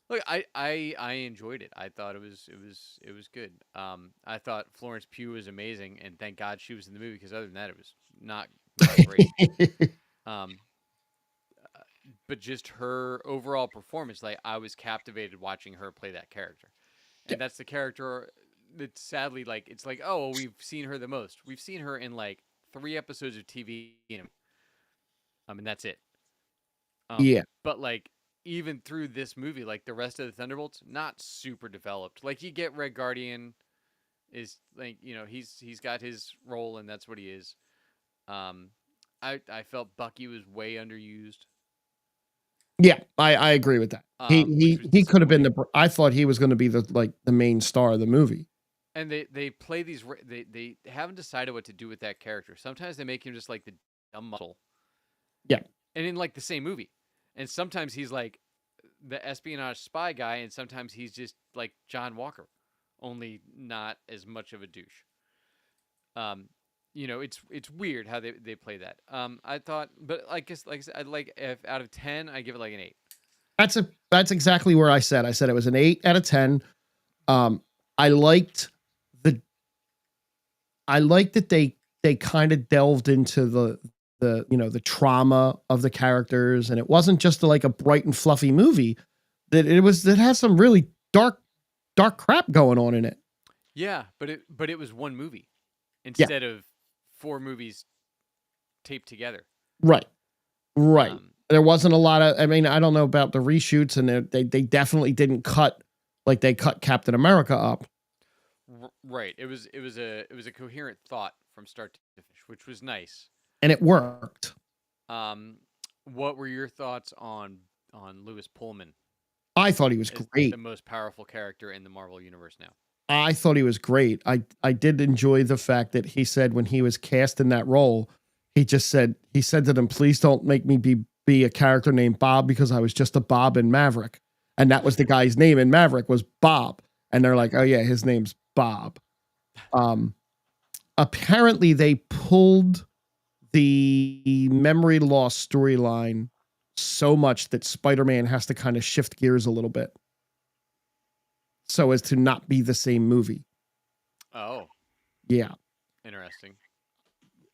A: Look, I enjoyed it. I thought it was good. I thought Florence Pugh was amazing, and thank God she was in the movie because other than that, it was not great. But just her overall performance, like I was captivated watching her play that character, and that's the character that sadly, like it's like, oh, we've seen her the most. We've seen her in like 3 episodes of TV, and that's it. But like. Even through this movie, like the rest of the Thunderbolts, not super developed. Like you get Red Guardian is like, he's got his role and that's what he is. I felt Bucky was way underused.
B: Yeah, I agree with that. He could have been I thought he was going to be the main star of the movie.
A: And they play these they haven't decided what to do with that character. Sometimes they make him just like the dumb muscle.
B: Yeah.
A: And in like the same movie. And sometimes he's like the espionage spy guy, and sometimes he's just like John Walker, only not as much of a douche. Um, it's weird how they play that. I thought, but I guess like I said, I'd like if out of 10, I give it like an 8.
B: That's exactly where I said. I said it was an 8 out of 10. Um, I liked the I liked that they kind of delved into the trauma of the characters, and it wasn't just like a bright and fluffy movie. That had some really dark crap going on in it.
A: Yeah, but it was one movie
B: Yeah,
A: instead of 4 movies taped together.
B: right, right.
A: Um,
B: There wasn't a lot of. I mean, I don't know about the reshoots, and they definitely didn't cut like they cut Captain America up.
A: right. It was a coherent thought from start to finish, which was nice.
B: And it worked.
A: Um, what were your thoughts on Lewis Pullman
B: I thought he was
A: as
B: great.
A: the most powerful character in the Marvel universe now?
B: I thought he was great. I did enjoy the fact that he said when he was cast in that role, he said to them, "Please don't make me be a character named Bob because I was just a Bob in Maverick." And that was the guy's name in Maverick was Bob. And they're like, "Oh yeah, his name's Bob." Um Apparently they pulled the memory loss storyline so much that Spider-Man has to kind of shift gears a little bit so as to not be the same movie.
A: Oh,
B: Yeah.
A: interesting.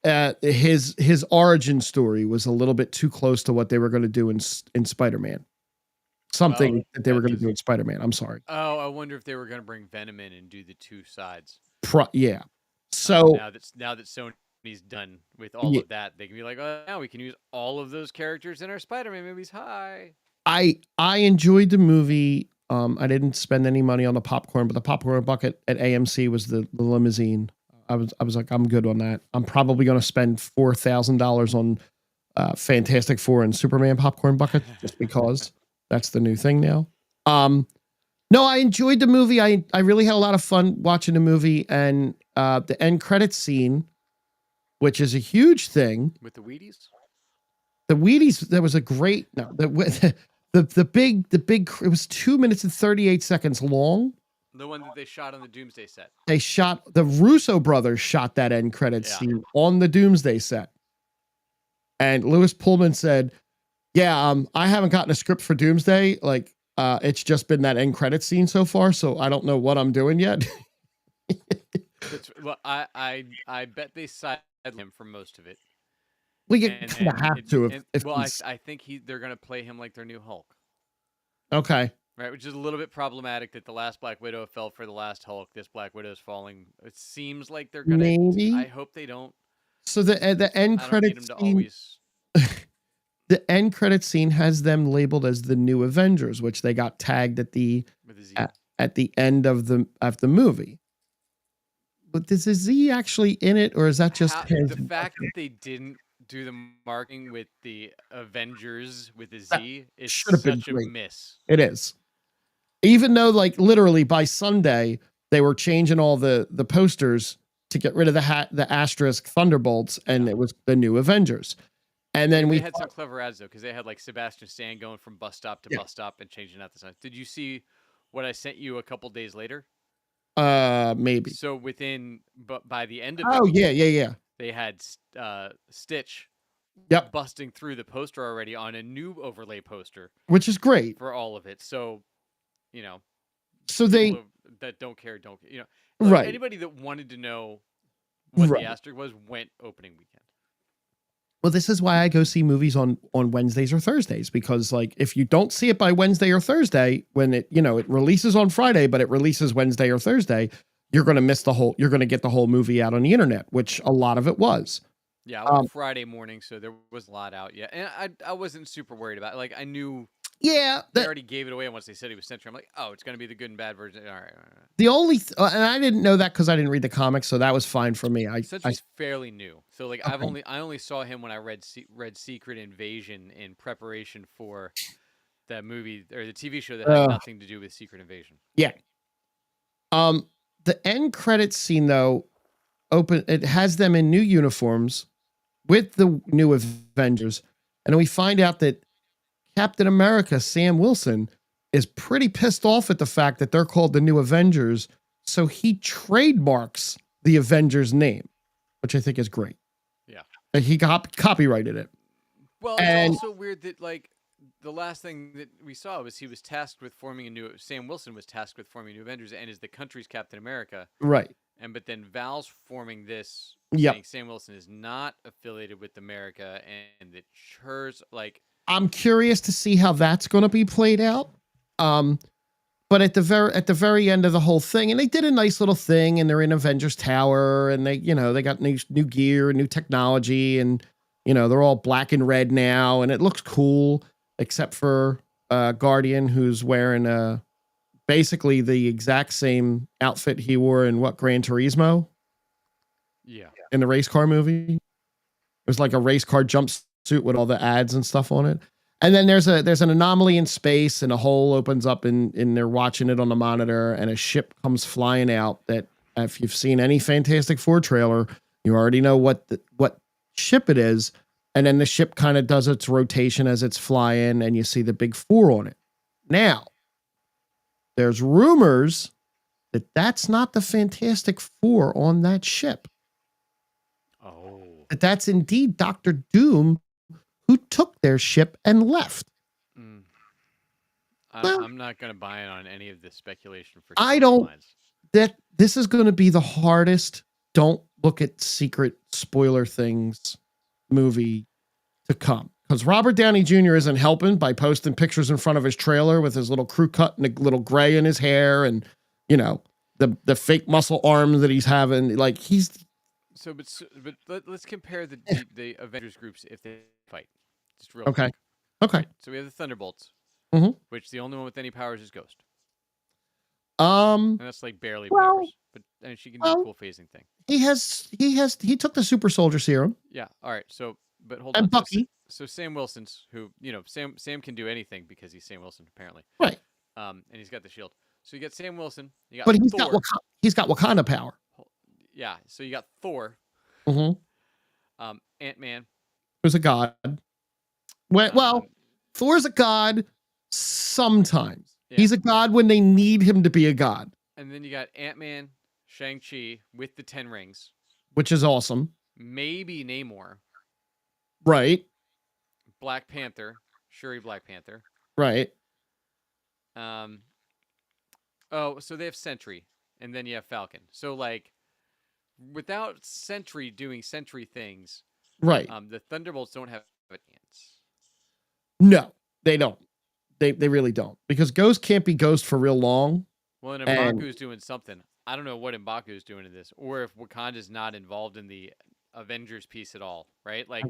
B: His origin story was a little bit too close to what they were going to do in Spider-Man.
A: Oh,
B: Something that they were
A: that
B: going to
A: just.
B: do in Spider-Man. I'm sorry.
A: Oh, I wonder if they were going to bring Venom in and do the two sides.
B: Yeah. So
A: Now that Sony's done with all
B: yeah,
A: of that, they can be like, oh, now we can use all of those characters in our Spider-Man movies. Hi.
B: I enjoyed the movie. I didn't spend any money on the popcorn, but the popcorn bucket at AMC was the limousine. I was like, I'm good on that. I'm probably going to spend $4,000 on Fantastic Four and Superman popcorn bucket just because that's the new thing now. Um, no, I enjoyed the movie. I really had a lot of fun watching the movie, and the end credits scene, which is a huge thing.
A: With the Wheaties?
B: The Wheaties, that was a great no the big it was 2 minutes and 38 seconds long.
A: The one that they shot on the Doomsday set.
B: They shot the Russo brothers shot that end credits
A: Yeah.
B: scene on the Doomsday set. And Lewis Pullman said, "Yeah, I haven't gotten a script for Doomsday. Like, it's just been that end credit scene so far, so I don't know what I'm doing yet."
A: Well, I bet they cited him for most of it.
B: We
A: And
B: kind of
A: and,
B: have
A: it,
B: to
A: and
B: if
A: well,
B: he's
A: I think they're gonna play him like their new Hulk,
B: okay.
A: right? Which is a little bit problematic that the last Black Widow fell for the last Hulk. This Black Widow is falling. It seems like they're gonna. I
B: Maybe.
A: hope they don't.
B: So the end
A: I don't need
B: credit
A: them to
B: scene
A: always.
B: the end credit scene has them labeled as the new Avengers, which they got tagged at the
A: With a Z.
B: at the end of the movie. But is the Z actually in it, or is that just his?
A: The fact that they didn't do the marking with the Avengers with a
B: That
A: Z is
B: should have been
A: such a
B: great.
A: miss.
B: It is. Even though, like, literally by Sunday, they were changing all the posters to get rid of the asterisk Thunderbolts, and
A: Yeah.
B: it was the new Avengers. And then
A: They
B: we
A: had some clever ads though, because they had like Sebastian Stan going from bus stop to
B: yeah,
A: bus stop and changing out the signs. Did you see what I sent you a couple days later?
B: maybe.
A: So but by the end of the
B: Oh
A: week,
B: yeah.
A: they had Stitch
B: Yep.
A: busting through the poster already on a new overlay poster
B: Which is great.
A: for all of it. So, you know,
B: So they
A: that don't care don't. Look,
B: right.
A: anybody that wanted to know what
B: Right.
A: the asterisk was went opening weekend.
B: Well, this is why I go see movies on Wednesdays or Thursdays, because like if you don't see it by Wednesday or Thursday, when it it releases on Friday, but it releases Wednesday or Thursday, you're going to miss you're going to get the whole movie out on the internet, which a lot of it was.
A: Yeah, I went Friday morning, so there was a lot out. Yeah, and I wasn't super worried about it. Like I knew
B: Yeah,
A: they already gave it away, and once they said it was Century, I'm like, oh, it's gonna be the good and bad version. All right.
B: the only and I didn't know that because I didn't read the comics, so that was fine for me.
A: Century's fairly new, so like
B: Okay.
A: I only saw him when I read Secret Invasion in preparation for that movie or the TV show that had nothing to do with Secret Invasion.
B: Yeah. The end credits scene though, it has them in new uniforms with the new Avengers, and we find out that Captain America, Sam Wilson, is pretty pissed off at the fact that they're called the New Avengers, so he trademarks the Avengers name. which I think is great.
A: Yeah.
B: He copyrighted it.
A: Well, it's also weird that like the last thing that we saw was he was tasked with forming a new. Sam Wilson was tasked with forming new Avengers and is the country's Captain America.
B: Right.
A: But then Val's forming this,
B: Yep.
A: saying Sam Wilson is not affiliated with America, and that Chur's like.
B: I'm curious to see how that's going to be played out. But at the very end of the whole thing, and they did a nice little thing, and they're in Avengers Tower, and they got new gear and new technology, and they're all black and red now, and it looks cool, except for Guardian, who's wearing basically the exact same outfit he wore in Gran Turismo.
A: Yeah.
B: In the race car movie. It was like a race car jumpsuit with all the ads and stuff on it. And then there's an anomaly in space, and a hole opens up, and they're watching it on the monitor, and a ship comes flying out that, if you've seen any Fantastic Four trailer, you already know what ship it is. And then the ship kind of does its rotation as it's flying, and you see the big four on it. Now, there's rumors that that's not the Fantastic Four on that ship.
A: Oh.
B: That that's indeed Dr. Doom, who took their ship and left.
A: I'm not going to buy in on any of this speculation for.
B: I don't. That this is going to be the hardest. Don't look at secret spoiler things movie to come, because Robert Downey Jr. isn't helping by posting pictures in front of his trailer with his little crew cut and a little gray in his hair, and the fake muscle arms that he's having. Like he's.
A: So, but let's compare the Avengers groups if they fight. Just real
B: okay.
A: quick.
B: Okay.
A: So we have the Thunderbolts, which the only one with any powers is Ghost. And that's like barely powers, but she can do a cool phasing thing.
B: He took the super soldier serum.
A: Yeah. All right. So, but hold
B: and
A: on.
B: Bucky.
A: So Sam Wilson's, who Sam can do anything because he's Sam Wilson apparently.
B: Right.
A: And he's got the shield. So you got Sam Wilson. You got.
B: But
A: Thor.
B: he's got Wakanda power.
A: Yeah. So you got Thor. Ant-Man.
B: Who's a god. Well, Thor's a god sometimes. Yeah. He's a god when they need him to be a god.
A: And then you got Ant-Man, Shang-Chi with the 10 rings.
B: Which is awesome.
A: Maybe Namor.
B: Right.
A: Black Panther. Shuri Black Panther.
B: Right.
A: So they have Sentry. And then you have Falcon. So, like, without Sentry doing Sentry things...
B: Right.
A: The Thunderbolts don't have a chance.
B: No, they don't. They really don't, because Ghost can't be Ghost for real long.
A: Well, and M'Baku's doing something. I don't know what M'Baku's doing in this, or if Wakanda's not involved in the Avengers piece at all, right? Like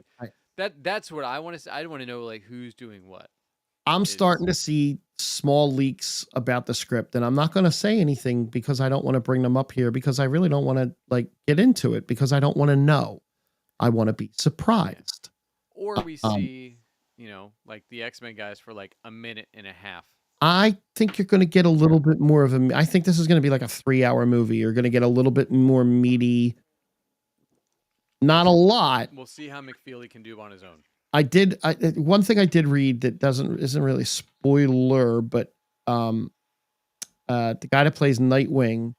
A: that's what I want to say. I want to know like who's doing what.
B: I'm starting to see small leaks about the script, and I'm not going to say anything because I don't want to bring them up here, because I really don't want to like get into it, because I don't want to know. I want to be surprised.
A: Or we see, like the X-Men guys for like a minute and a half.
B: I think you're going to get a little bit more of I think this is going to be like a 3-hour movie. You're going to get a little bit more meaty. Not a lot.
A: We'll see how McFeely can do on his own.
B: One thing I did read that isn't really spoiler, but the guy that plays Nightcrawler,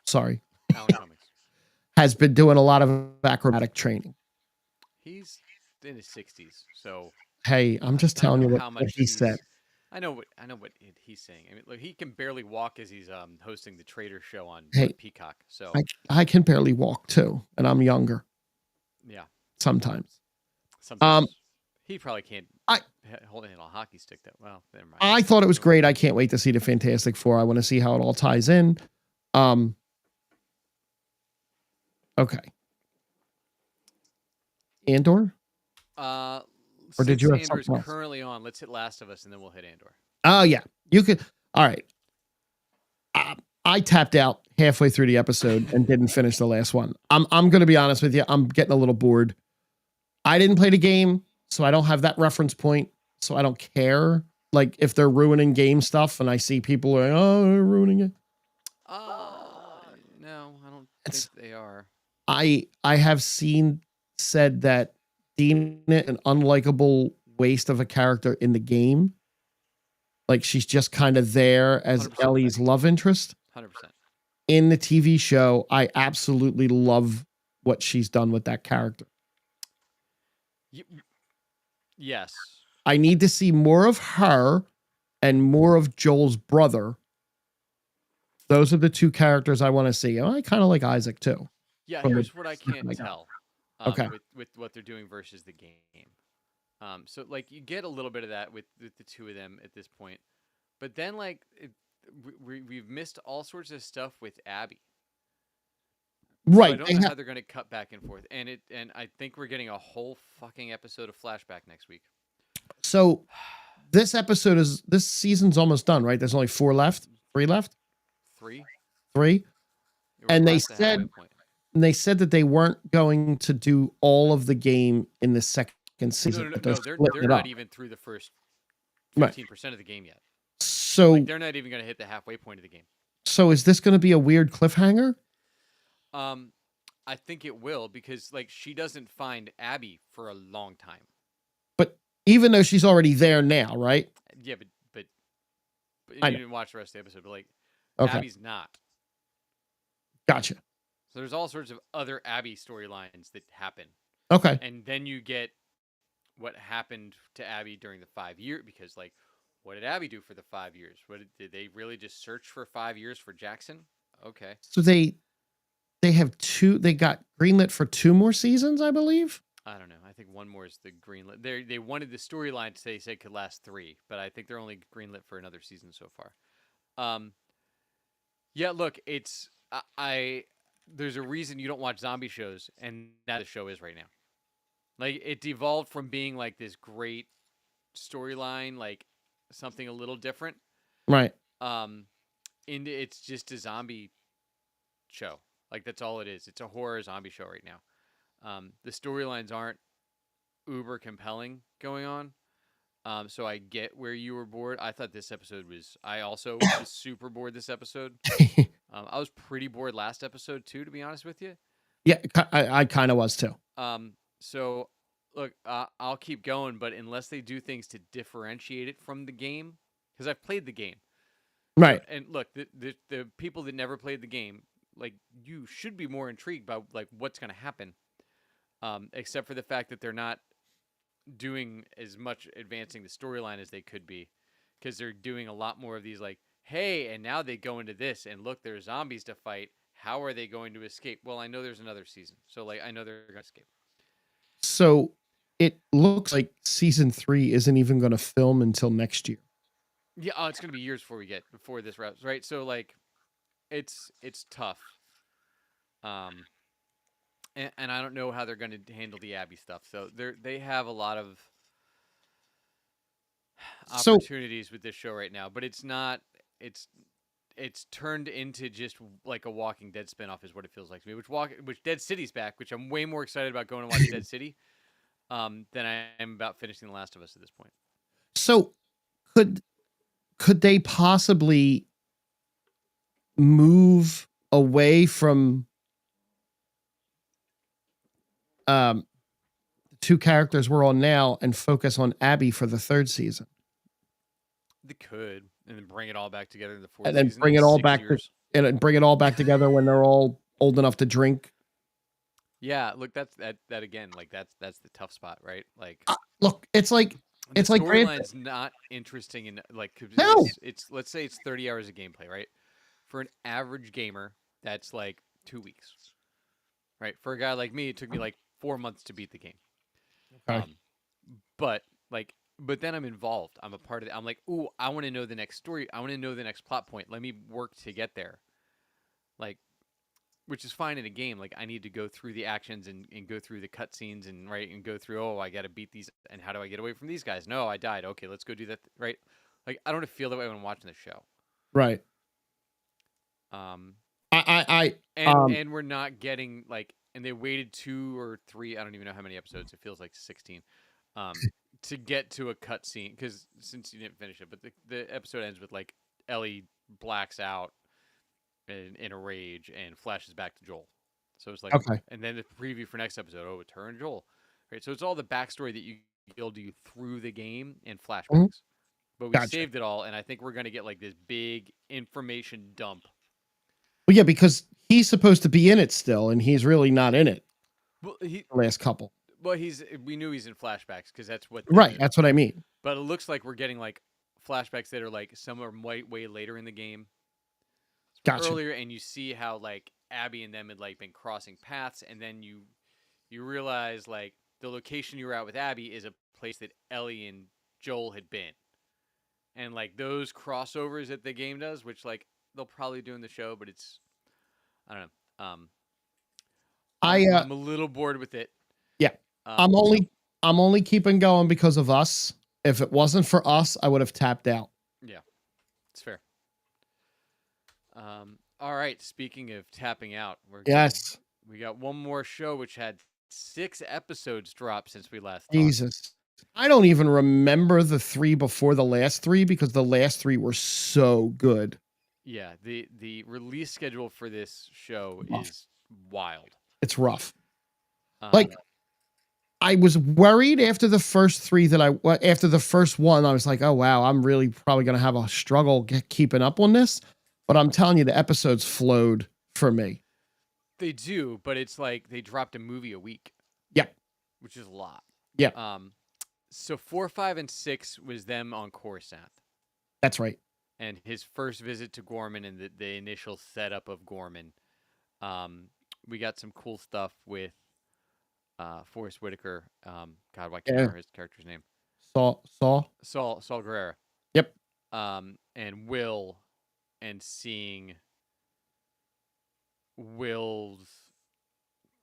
B: sorry,
A: Alan Cummings,
B: has been doing a lot of acrobatic training.
A: He's in his 60s, so
B: hey, I'm just telling you what he said.
A: I know what he's saying. I mean, look, he can barely walk as he's hosting the Trader Show on Peacock. So
B: I can barely walk too, and I'm younger.
A: Yeah,
B: sometimes.
A: He probably can't hold a hockey stick that well. Never mind.
B: I thought it was great. I can't wait to see the Fantastic Four. I want to see how it all ties in. Okay. Andor?
A: Or did you have Andor's something else? Currently on. Let's hit Last of Us and then we'll hit Andor.
B: Oh yeah. You could. All right. I tapped out halfway through the episode and didn't finish the last one. I'm going to be honest with you. I'm getting a little bored. I didn't play the game, so I don't have that reference point, so I don't care. Like if they're ruining game stuff and I see people like, oh, they're ruining it.
A: No, I don't think they are.
B: I have said that deeming it an unlikable waste of a character in the game. Like she's just kind of there as Ellie's love interest.
A: 100%.
B: In the TV show, I absolutely love what she's done with that character.
A: Yes.
B: I need to see more of her and more of Joel's brother. Those are the two characters I want to see. I kind of like Isaac too.
A: Yeah,
B: From the-
A: here's what I can't tell
B: Okay.
A: with what they're doing versus the game. So like you get a little bit of that with the two of them at this point, but then like we've missed all sorts of stuff with Abby. So I
B: Right.
A: don't know how they're going to cut back and forth, and I think we're getting a whole fucking episode of flashback next week.
B: So this season's almost done, right? There's only 4 left, 3 left,
A: 3.
B: And they said that they weren't going to do all of the game in the second season.
A: No, they're not even through the first 15% of the game yet.
B: So
A: like, they're not even going to hit the halfway point of the game.
B: So is this going to be a weird cliffhanger?
A: I think it will, because like she doesn't find Abby for a long time.
B: But even though she's already there now, right?
A: Yeah, but you didn't watch the rest of the episode, but like Abby's not.
B: Gotcha.
A: So there's all sorts of other Abby storylines that happen.
B: Okay.
A: And then you get what happened to Abby during the 5 years, because like what did Abby do for the 5 years? Did they really just search for 5 years for Jackson? Okay.
B: So they have 2. They got greenlit for 2 more seasons, I believe.
A: I don't know. I think one more is the greenlit. They wanted the storyline to say could last 3, but I think they're only greenlit for another season so far. Yeah. Look, it's there's a reason you don't watch zombie shows, and that the show is right now. Like it devolved from being like this great storyline, like something a little different,
B: right?
A: Into it's just a zombie show. Like that's all it is. It's a horror zombie show right now. The storylines aren't uber compelling going on. So I get where you were bored. I thought this episode was. I also was super bored this episode. I was pretty bored last episode too, to be honest with you.
B: Yeah, I kind of was too.
A: So look, I'll keep going, but unless they do things to differentiate it from the game, because I've played the game,
B: right?
A: And look, the people that never played the game, like you should be more intrigued by like what's going to happen, except for the fact that they're not doing as much advancing the storyline as they could be, because they're doing a lot more of these like, hey, and now they go into this, and look, there's zombies to fight. How are they going to escape? Well, I know there's another season, so like I know they're going to escape.
B: So it looks like season 3 isn't even going to film until next year.
A: Yeah, it's going to be years before this route, right? So like, it's tough. And I don't know how they're going to handle the Abby stuff. So they have a lot of opportunities with this show right now, but it's not. It's turned into just like a Walking Dead spinoff is what it feels like to me. Which Dead City's back, which I'm way more excited about going to watch Dead City than I am about finishing The Last of Us at this point. So
B: could they possibly move away from the 2 characters we're on now and focus on Abby for the 3rd season?
A: They could, and then bring it all back together in the 4th
B: and then
A: season.
B: Bring it all back and bring it all back together when they're all old enough to drink.
A: Yeah, look, that again, like that's the tough spot, right? Like,
B: look, it's like
A: storyline's not interesting, and like it's let's say it's 30 hours of gameplay, right? For an average gamer, that's like 2 weeks, right? For a guy like me, it took me like 4 months to beat the game.
B: Okay.
A: But then I'm involved. I'm a part of it. I'm like, ooh, I want to know the next story. I want to know the next plot point. Let me work to get there. Like, which is fine in a game. Like, I need to go through the actions and go through the cutscenes and go through, oh, I got to beat these. And how do I get away from these guys? No, I died. Okay, let's go do that. Right? Like, I don't feel that way when I'm watching the show.
B: Right.
A: And we're not getting like, and they waited 2 or 3. I don't even know how many episodes. It feels like 16. To get to a cutscene, because since you didn't finish it, but the episode ends with like Ellie blacks out in a rage and flashes back to Joel. So it's like,
B: okay.
A: And then the preview for next episode, oh, it's her and Joel, right? So it's all the backstory that build you through the game and flashbacks. Mm-hmm. But we saved it all, and I think we're gonna get like this big information dump.
B: Well, yeah, because he's supposed to be in it still, and he's really not in it.
A: Well, he
B: The last couple.
A: well he's we knew he's in flashbacks because that's what
B: Right.
A: the.
B: That's what I mean.
A: But it looks like we're getting like flashbacks that are like some are way later in the game,
B: Gotcha.
A: earlier, and you see how like Abby and them had like been crossing paths, and then you realize like the location you were at with Abby is a place that Ellie and Joel had been, and like those crossovers that the game does, which like they'll probably do in the show, but it's I don't know.
B: I
A: I'm a little bored with it.
B: Yeah.
A: Um, so
B: I'm only keeping going because of us. If it wasn't for us, I would have tapped out.
A: yeah, it's fair. All right. Speaking of tapping out,
B: Yes.
A: we got one more show which had 6 episodes drop since we last talked.
B: Jesus. I don't even remember the 3 before the last 3 because the last 3 were so good.
A: Yeah, the release schedule for this show
B: Rough.
A: is wild.
B: It's rough.
A: Um,
B: Like I was worried after the first 3 after the first one, I was like, oh wow, I'm really probably going to have a struggle keeping up on this. But I'm telling you, the episodes flowed for me.
A: they do, but it's like they dropped a movie a week.
B: Yeah.
A: Which is a lot.
B: Yeah.
A: So 4, 5, and 6 was them on Coruscant.
B: That's right.
A: And his first visit to Gorman and the initial setup of Gorman. We got some cool stuff with Forrest Whitaker. God, why can't I remember his character's name?
B: Saul
A: Guerrera.
B: Yep.
A: And Will, and seeing Will's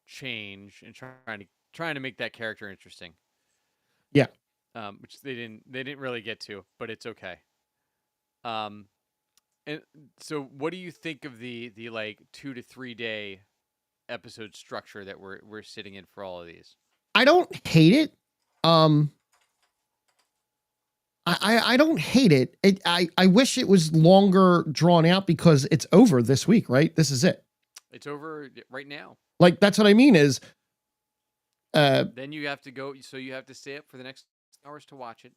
A: change and trying to make that character interesting.
B: Yeah.
A: Which they didn't really get to, but it's okay. And so what do you think of the like 2 to 3 day episode structure that we're sitting in for all of these?
B: I don't hate it. I don't hate it. I wish it was longer drawn out because it's over this week, right? This is it.
A: It's over right now.
B: Like that's what I mean is
A: then you have to go, so you have to stay up for the next hours to watch it.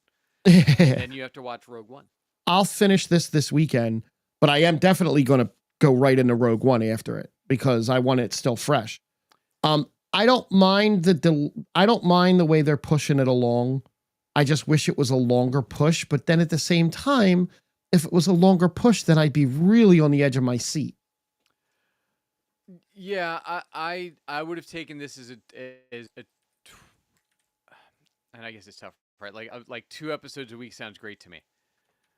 A: And then you have to watch Rogue One.
B: I'll finish this weekend, but I am definitely going to go right into Rogue One after it because I want it still fresh. I don't mind the way they're pushing it along. I just wish it was a longer push, but then at the same time, if it was a longer push, then I'd be really on the edge of my seat.
A: Yeah, I would have taken this as a and I guess it's tough, right? Like 2 episodes a week sounds great to me.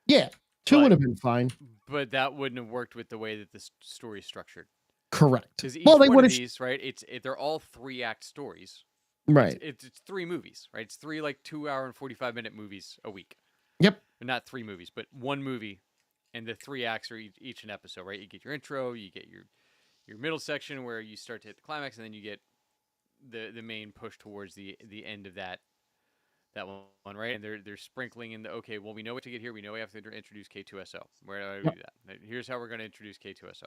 B: Yeah, 2 would have been fine.
A: But that wouldn't have worked with the way that the story is structured.
B: Correct.
A: Because each one of these, right? They're all 3-act stories.
B: Right.
A: It's 3 movies, right? It's 3 like 2-hour and 45-minute movies a week.
B: Yep.
A: Not 3 movies, but 1 movie, and the 3 acts are each an episode, right? You get your intro, you get your middle section where you start to hit the climax, and then you get the main push towards the end of that one, right? And they're sprinkling in okay, well, we know what to get here. We know we have to introduce K2SO. Where do I do that? Here's how we're going to introduce K2SO.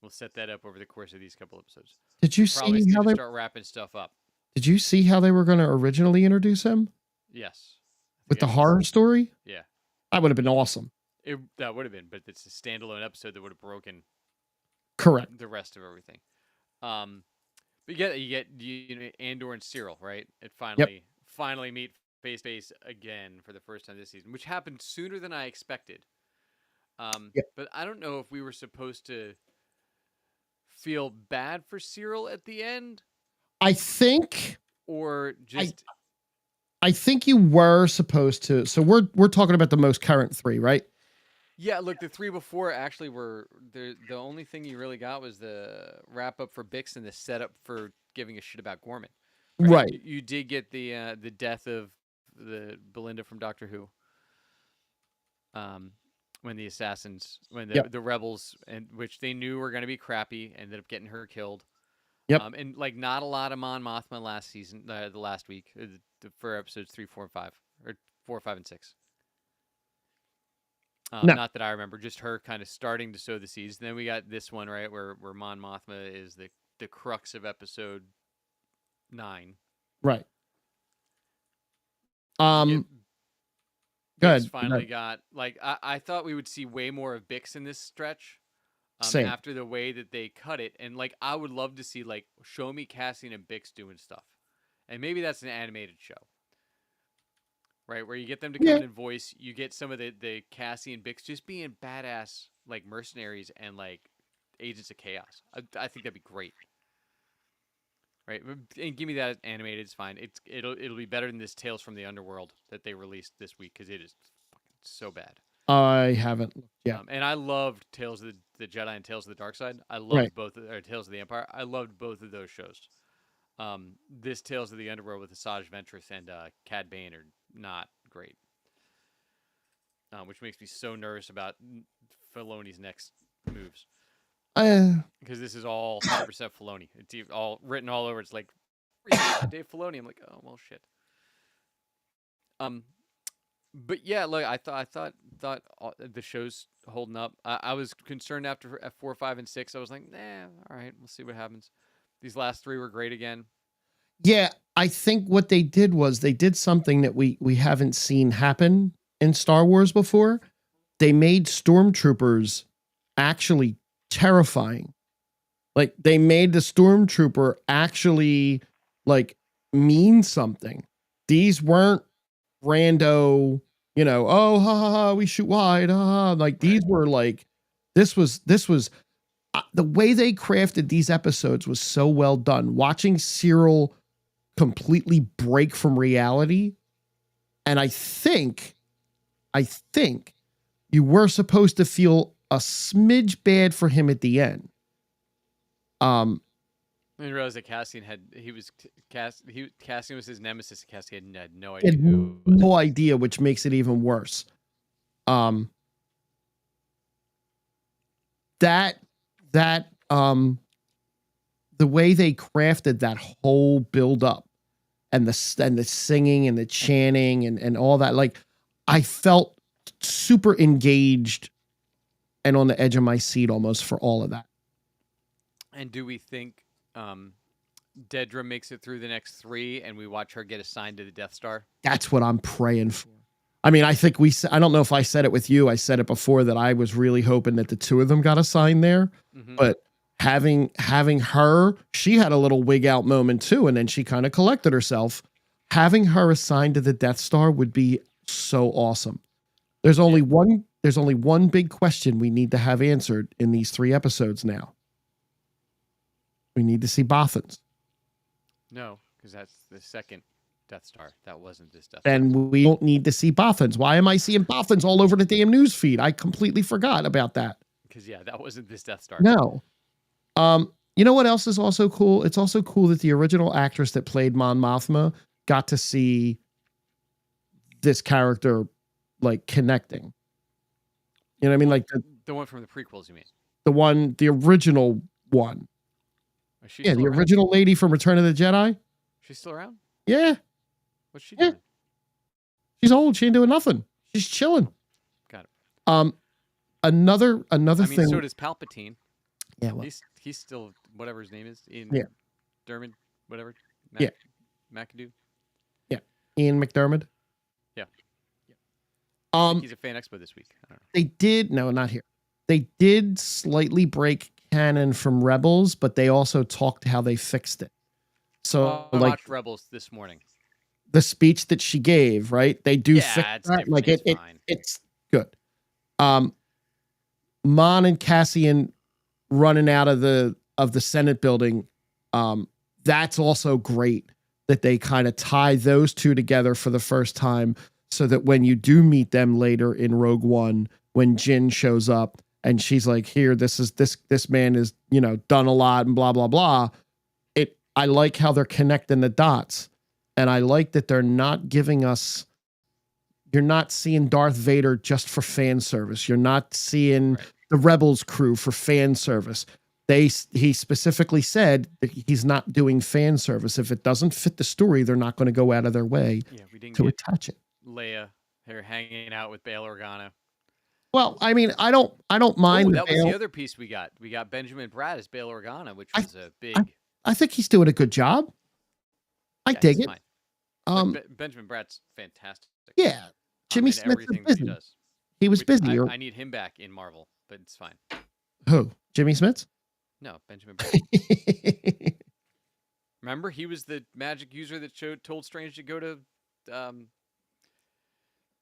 A: We'll set that up over the course of these couple episodes.
B: Did you see how they
A: start wrapping stuff up?
B: Did you see how they were going to originally introduce him?
A: Yes.
B: With the horror story?
A: Yeah.
B: That would have been awesome.
A: That would have been, but it's a standalone episode that would have broken.
B: Correct.
A: The rest of everything. But you get Andor and Cyril, right? It finally meet face to face again for the first time this season, which happened sooner than I expected. But I don't know if we were supposed to feel bad for Cyril at the end.
B: I think,
A: or just,
B: I think you were supposed to. So we're talking about the most current 3, right?
A: Yeah, look, the 3 before actually were the only thing you really got was the wrap up for Bix and the setup for giving a shit about Gorman.
B: Right.
A: You did get the death of the Belinda from Doctor Who. When the assassins, the rebels, and which they knew were going to be crappy, ended up getting her killed.
B: Yep.
A: And like not a lot of Mon Mothma last season, the last week for episodes 3, 4, and 5, or 4, 5, and 6.
B: No.
A: Not that I remember, just her kind of starting to sow the seeds. And then we got this one, right, where Mon Mothma is the crux of episode 9.
B: Right.
A: Bix finally got, like, I thought we would see way more of Bix in this stretch.
B: Same.
A: After the way that they cut it, and like I would love to see like show me Cassian and Bix doing stuff, and maybe that's an animated show, right? Where you get them to come
B: Yeah.
A: in and voice, you get some of the Cassie and Bix just being badass like mercenaries and like agents of chaos. I think that'd be great, right? And give me that animated, it's fine. It'll be better than this Tales from the Underworld that they released this week because it is fucking so bad.
B: I haven't looked yet.
A: And I loved Tales of the Jedi and Tales of the Dark Side. I loved
B: Right.
A: both, or Tales of the Empire. I loved both of those shows. This Tales of the Underworld with Asajj Ventress and Cad Bane are not great, which makes me so nervous about Filoni's next moves because this is all 100% Filoni. It's all written all over. It's like Dave Filoni. I'm like, oh well, shit. But yeah, look, I thought the show's holding up. I was concerned after F4, 5, and 6. I was like, nah, all right, we'll see what happens. These last 3 were great again.
B: Yeah, I think what they did was they did something that we haven't seen happen in Star Wars before. They made stormtroopers actually terrifying. Like they made the stormtrooper actually like mean something. These weren't rando, oh ha ha ha, we shoot wide, ha ha. Like these were like this was the way they crafted these episodes was so well done. Watching Cyril completely break from reality, and I think you were supposed to feel a smidge bad for him at the end.
A: I didn't realize that Cassian was his nemesis. Cassian had no idea who it was.
B: No idea, which makes it even worse. The way they crafted that whole build up and the singing and the chanting and all that, like I felt super engaged and on the edge of my seat almost for all of that.
A: And do we think Dedra makes it through the next 3 and we watch her get assigned to the Death Star?
B: That's what I'm praying for. I mean, I think I don't know if I said it with you. I said it before that I was really hoping that the 2 of them got assigned there. Mm-hmm. But having her, she had a little wig out moment too, and then she kind of collected herself. Having her assigned to the Death Star would be so awesome. There's only one big question we need to have answered in these 3 episodes now. We need to see Bothans.
A: No, because that's the second Death Star. That wasn't this Death
B: Star. And we don't need to see Bothans. Why am I seeing Bothans all over the damn news feed? I completely forgot about that.
A: Because that wasn't this Death Star.
B: No. You know what else is also cool? It's also cool that the original actress that played Mon Mothma got to see this character like connecting. You know what I mean? Like
A: the one from the prequels, you mean?
B: The original one. Yeah, the original lady from Return of the Jedi.
A: She's still around?
B: Yeah.
A: What's she doing?
B: She's old. She ain't doing nothing. She's chilling.
A: Got it.
B: Another thing.
A: So does Palpatine.
B: Yeah, well.
A: He's still whatever his name is. Ian Dermot, whatever. McAdoo.
B: Yeah. Ian McDermott.
A: Yeah. He's a Fan Expo this week. I don't know.
B: They did not here. They did slightly break canon from Rebels, but they also talked how they fixed it. So
A: I watched Rebels this morning.
B: The speech that she gave, right? They do fix that. Like it's good. Mon and Cassian running out of the Senate building. That's also great that they kind of tie those 2 together for the first time, so that when you do meet them later in Rogue One, when Jyn shows up and she's like, here, this man is, done a lot and blah, blah, blah. I like how they're connecting the dots. And I like that they're not giving us, you're not seeing Darth Vader just for fan service. You're not seeing the Rebels crew for fan service. He specifically said that he's not doing fan service. If it doesn't fit the story, they're not going to go out of their way to attach it.
A: Leia, her hanging out with Bail Organa.
B: Well, I mean, I don't mind.
A: That was the other piece we got. We got Benjamin Bratt as Bail Organa, which was a big.
B: I think he's doing a good job. I dig it.
A: Benjamin Bratt's fantastic.
B: Yeah, Jimmy Smith was busy. He was busy.
A: I need him back in Marvel, but it's fine.
B: Who? Jimmy Smits?
A: No, Benjamin Bratt. Remember, he was the magic user that told Strange to go to.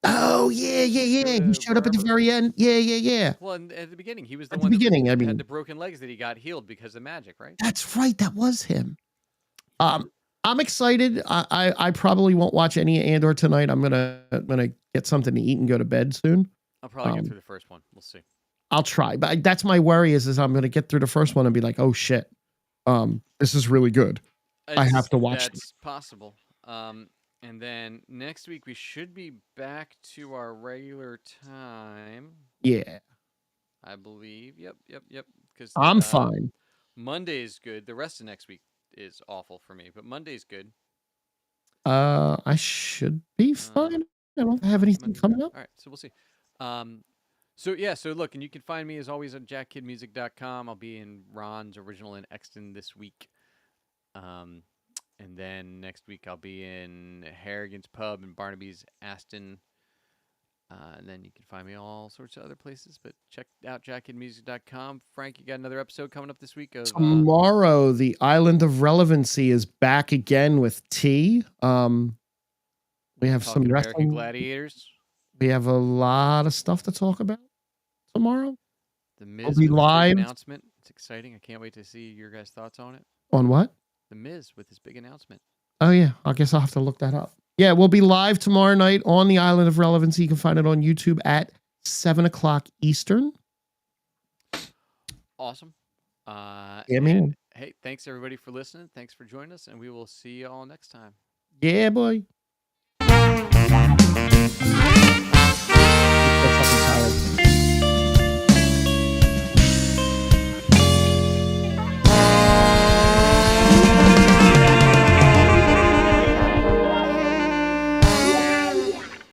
B: Oh yeah. He showed up at the
A: Wherever.
B: very end. Yeah.
A: Well, at the beginning, he was the
B: At the
A: one that
B: beginning, I
A: had
B: mean,
A: the broken legs that he got healed because of magic, right?
B: that's right. That was him. I'm excited. I probably won't watch any Andor tonight. I'm gonna get something to eat and go to bed soon.
A: I'll probably get through the first one. We'll see.
B: I'll try, but that's my worry is I'm gonna get through the first one and be like, oh shit, this is really good. I have to watch.
A: That's possible. And then next week we should be back to our regular time.
B: Yeah,
A: I believe. Yep. Because
B: I'm fine.
A: Monday is good. The rest of next week is awful for me, but Monday's good.
B: I should be fine. I don't have anything coming up.
A: All right, so we'll see. So look, and you can find me as always on jackkidmusic.com. I'll be in Ron's Original in Exton this week. And then next week I'll be in Harrigan's Pub and Barnaby's Aston. And then you can find me all sorts of other places, but check out jackkidmusic.com. Frank, you got another episode coming up this week of
B: tomorrow. The Island of Relevancy is back again with T. We have some
A: American Gladiators.
B: We have a lot of stuff to talk about tomorrow.
A: The Miz will be live announcement. It's exciting. I can't wait to see your guys' thoughts on it.
B: On what?
A: The Miz with his big announcement.
B: Oh yeah, I guess I'll have to look that up. Yeah, we'll be live tomorrow night on the Island of Relevancy. You can find it on YouTube at 7:00 Eastern.
A: Awesome.
B: Man.
A: Hey, thanks everybody for listening. Thanks for joining us, and we will see you all next time.
B: Yeah, boy.